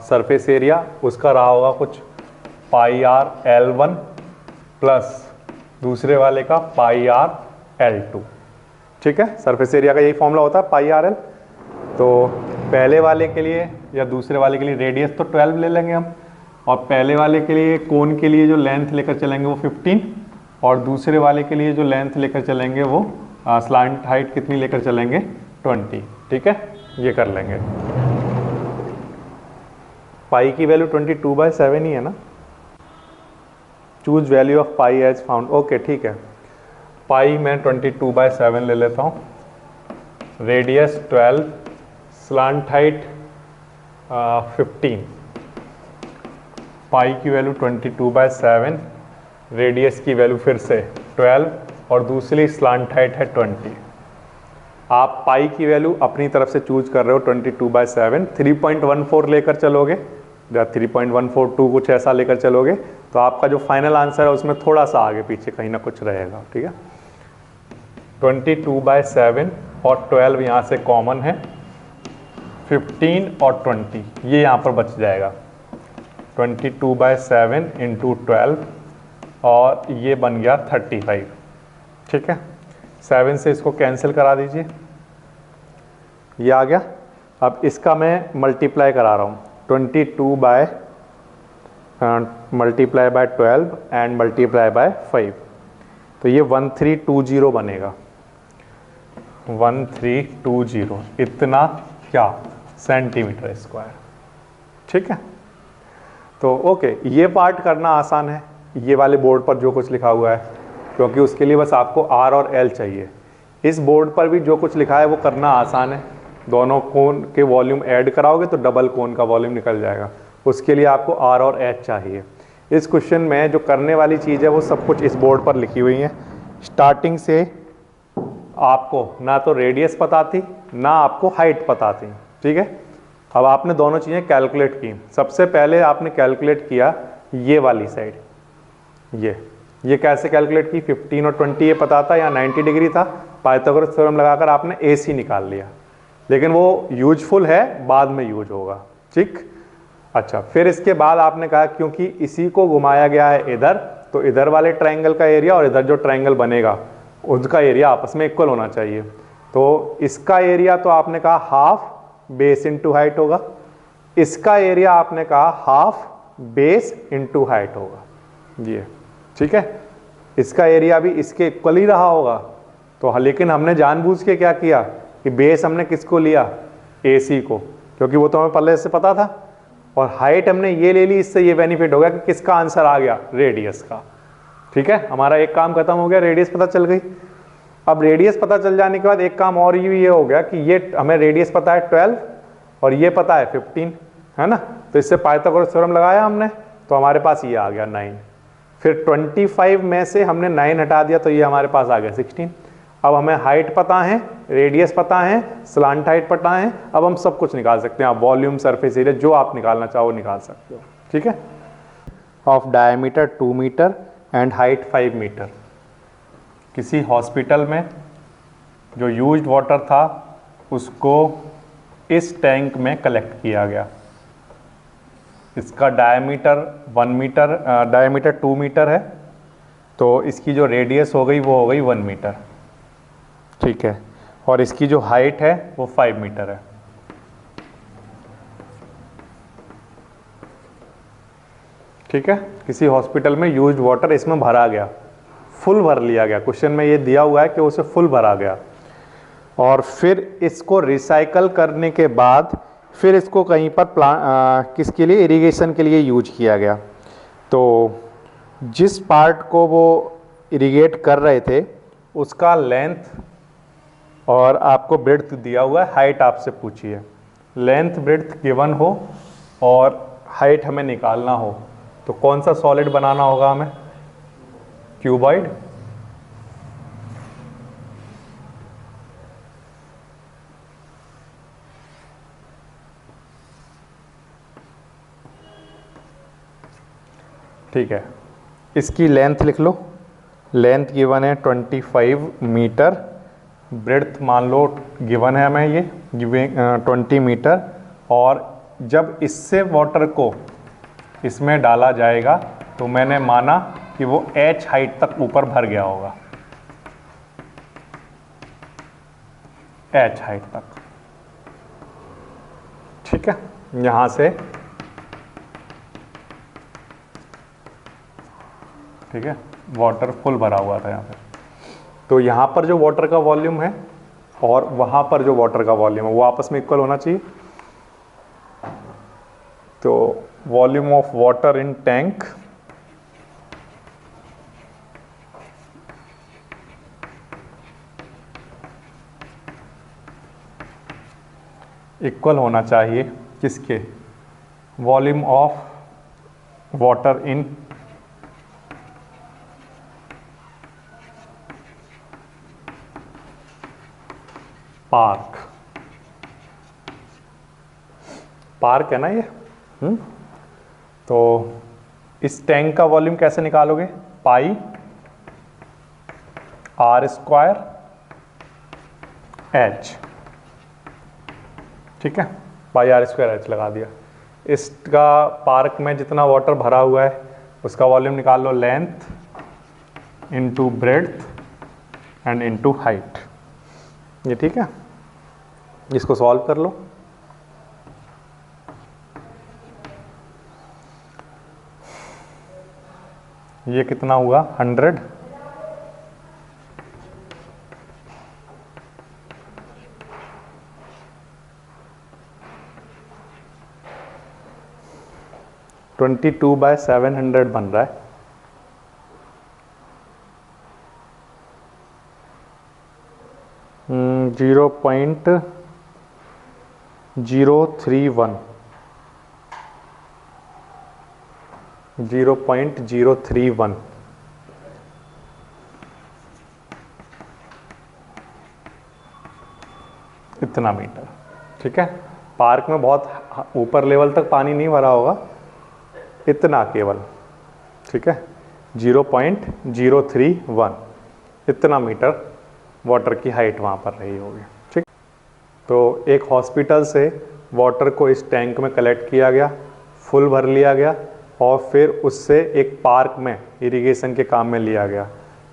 सरफेस एरिया उसका रहा होगा कुछ πr/L1 प्लस दूसरे वाले का πr/L2, ठीक है। सरफेस एरिया का यही फॉर्मूला होता है πr/L। तो पहले वाले के लिए या दूसरे वाले के लिए रेडियस तो 12 ले लेंगे हम, और पहले वाले के लिए कोन के लिए जो लेंथ लेकर चलेंगे वो 15, और दूसरे वाले के लिए जो लेंथ लेकर चलेंगे वो स्लांट हाइट कितनी लेकर चलेंगे 20। ठीक है, ये कर लेंगे। पाई की वैल्यू 22/7 ही है ना। Choose value of pi as found. Okay ठीक है, पाई मैं 22/7 ले लेता हूँ, रेडियस 12, स्लांट हाइट 15। पाई की वैल्यू 22/7, रेडियस की वैल्यू फिर से 12 और दूसरी स्लांट हाइट है 20। आप पाई की वैल्यू अपनी तरफ से चूज कर रहे हो 22/7, 3.14 लेकर चलोगे या 3.142 कुछ ऐसा लेकर चलोगे तो आपका जो फाइनल आंसर है उसमें थोड़ा सा आगे पीछे कहीं ना कुछ रहेगा। ठीक है, 22/7 और 12 यहाँ से कॉमन है, 15 और 20 ये यहाँ पर बच जाएगा। 22/7 इंटू 12 और ये बन गया 35। ठीक है, 7 से इसको कैंसिल करा दीजिए, ये आ गया। अब इसका मैं मल्टीप्लाई करा रहा हूँ, 22 multiply by 12 and multiply by 5, तो ये 1320 बनेगा। 1320 इतना क्या सेंटीमीटर स्क्वायर। ठीक है, तो ओके, ये पार्ट करना आसान है, ये वाले बोर्ड पर जो कुछ लिखा हुआ है, क्योंकि उसके लिए बस आपको आर और एल चाहिए। इस बोर्ड पर भी जो कुछ लिखा है वो करना आसान है। दोनों कोन के वॉल्यूम ऐड कराओगे तो डबल कोन का वॉल्यूम निकल जाएगा, उसके लिए आपको आर और एच चाहिए। इस क्वेश्चन में जो करने वाली चीज़ है वो सब कुछ इस बोर्ड पर लिखी हुई है। स्टार्टिंग से आपको ना तो रेडियस पता थी ना आपको हाइट पता थी। ठीक है, अब आपने दोनों चीज़ें कैलकुलेट की। सबसे पहले आपने कैलकुलेट किया ये वाली साइड, ये कैसे कैलकुलेट की, 15 और 20 ये पता था, यहाँ 90 डिग्री था, पाइथागोरस थ्योरम लगाकर आपने AC निकाल लिया, लेकिन वो यूजफुल है, बाद में यूज होगा। ठीक, अच्छा, फिर इसके बाद आपने कहा क्योंकि इसी को घुमाया गया है इधर, तो इधर वाले ट्रायंगल का एरिया और इधर जो ट्रायंगल बनेगा उसका एरिया आपस में इक्वल होना चाहिए। तो इसका एरिया तो आपने कहा हाफ बेस इंटू हाइट होगा, इसका एरिया आपने कहा हाफ बेस इंटू हाइट होगा। ये ठीक है, इसका एरिया भी इसके इक्वल ही रहा होगा। तो लेकिन हमने जानबूझ के क्या किया कि बेस हमने किसको लिया, AC को, क्योंकि वो तो हमें पहले से पता था, और हाइट हमने ये ले ली। इससे ये बेनिफिट हो गया कि किसका आंसर आ गया, रेडियस का। ठीक है, हमारा एक काम खत्म हो गया, रेडियस पता चल गई। अब रेडियस पता चल जाने के बाद एक काम और ये हो गया कि ये हमें रेडियस पता है 12 और ये पता है 15, है ना। तो इससे पाइथागोरस थ्योरम लगाया हमने, तो हमारे पास ये आ गया 9। फिर 25 में से हमने 9 हटा दिया तो ये हमारे पास आ गया 16। अब हमें हाइट पता है, रेडियस पता है, स्लांट हाइट पता है, अब हम सब कुछ निकाल सकते हैं। आप वॉल्यूम, सरफेस एरिया, जो आप निकालना चाहो निकाल सकते हो। ठीक है, of diameter 2 metre and height 5 metre. किसी हॉस्पिटल में जो यूज्ड वाटर था उसको इस टैंक में कलेक्ट किया गया। इसका डायमीटर 1 मीटर, डायमीटर 2 मीटर है, तो इसकी जो रेडियस हो गई वो हो गई 1 मीटर। ठीक है, और इसकी जो हाइट है वो 5 मीटर है। ठीक है, किसी हॉस्पिटल में यूज्ड वाटर इसमें भरा गया, फुल भर लिया गया। क्वेश्चन में ये दिया हुआ है कि उसे फुल भरा गया, और फिर इसको रिसाइकल करने के बाद फिर इसको कहीं पर किसके लिए, इरिगेशन के लिए यूज किया गया। तो जिस पार्ट को वो इरिगेट कर रहे थे उसका लेंथ और आपको ब्रेड्थ दिया हुआ है, हाइट आपसे पूछी है। लेंथ ब्रेड्थ गिवन हो और हाइट हमें निकालना हो तो कौन सा सॉलिड बनाना होगा हमें, क्यूबॉइड। ठीक है, इसकी लेंथ लिख लो, लेंथ गिवन है 25 मीटर, ब्रेड्थ मान लो गिवन है हमें ये 20 मीटर, और जब इससे वाटर को इसमें डाला जाएगा तो मैंने माना कि वो H हाइट तक ऊपर भर गया होगा, H हाइट तक। ठीक है, यहां से, ठीक है, वाटर फुल भरा हुआ था यहाँ पे। तो यहाँ पर जो वाटर का वॉल्यूम है और वहाँ पर जो वाटर का वॉल्यूम है वो आपस में इक्वल होना चाहिए। तो volume of water in tank equal होना चाहिए किसके, volume of water in park. Park है ना ये। तो इस टैंक का वॉल्यूम कैसे निकालोगे, पाई आर स्क्वायर एच, ठीक है, पाई आर स्क्वायर एच लगा दिया। इसका पार्क में जितना वाटर भरा हुआ है उसका वॉल्यूम निकाल लो, length into breadth and into height, ये ठीक है। इसको सॉल्व कर लो। ये कितना हुआ 100, ट्वेंटी 2/700 बन रहा है। जीरो पॉइंट 031 0.031 इतना मीटर, ठीक है। पार्क में बहुत ऊपर लेवल तक पानी नहीं भरा होगा, इतना केवल, ठीक है, 0.031 इतना मीटर वाटर की हाइट वहाँ पर रही होगी, ठीक। तो एक हॉस्पिटल से वाटर को इस टैंक में कलेक्ट किया गया, फुल भर लिया गया और फिर उससे एक पार्क में इरिगेशन के काम में लिया गया।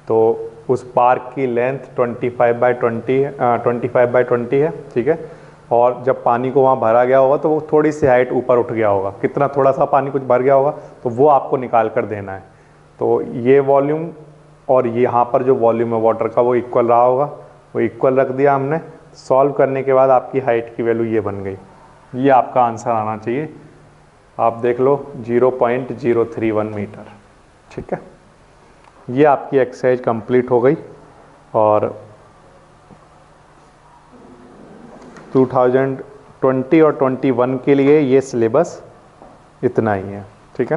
तो उस पार्क की लेंथ 25/20 है, ठीक है। और जब पानी को वहाँ भरा गया होगा तो वो थोड़ी सी हाइट ऊपर उठ गया होगा, कितना, थोड़ा सा पानी कुछ भर गया होगा, तो वो आपको निकाल कर देना है। तो ये वॉल्यूम और यहाँ पर जो वॉल्यूम है वाटर का वो इक्वल रहा होगा, वो इक्वल रख दिया हमने। सॉल्व करने के बाद आपकी हाइट की वैल्यू ये बन गई। ये आपका आंसर आना चाहिए, आप देख लो 0.031 मीटर, ठीक है। ये आपकी एक्सरसाइज कंप्लीट हो गई और 2020 और 21 के लिए ये सिलेबस इतना ही है, ठीक है ना।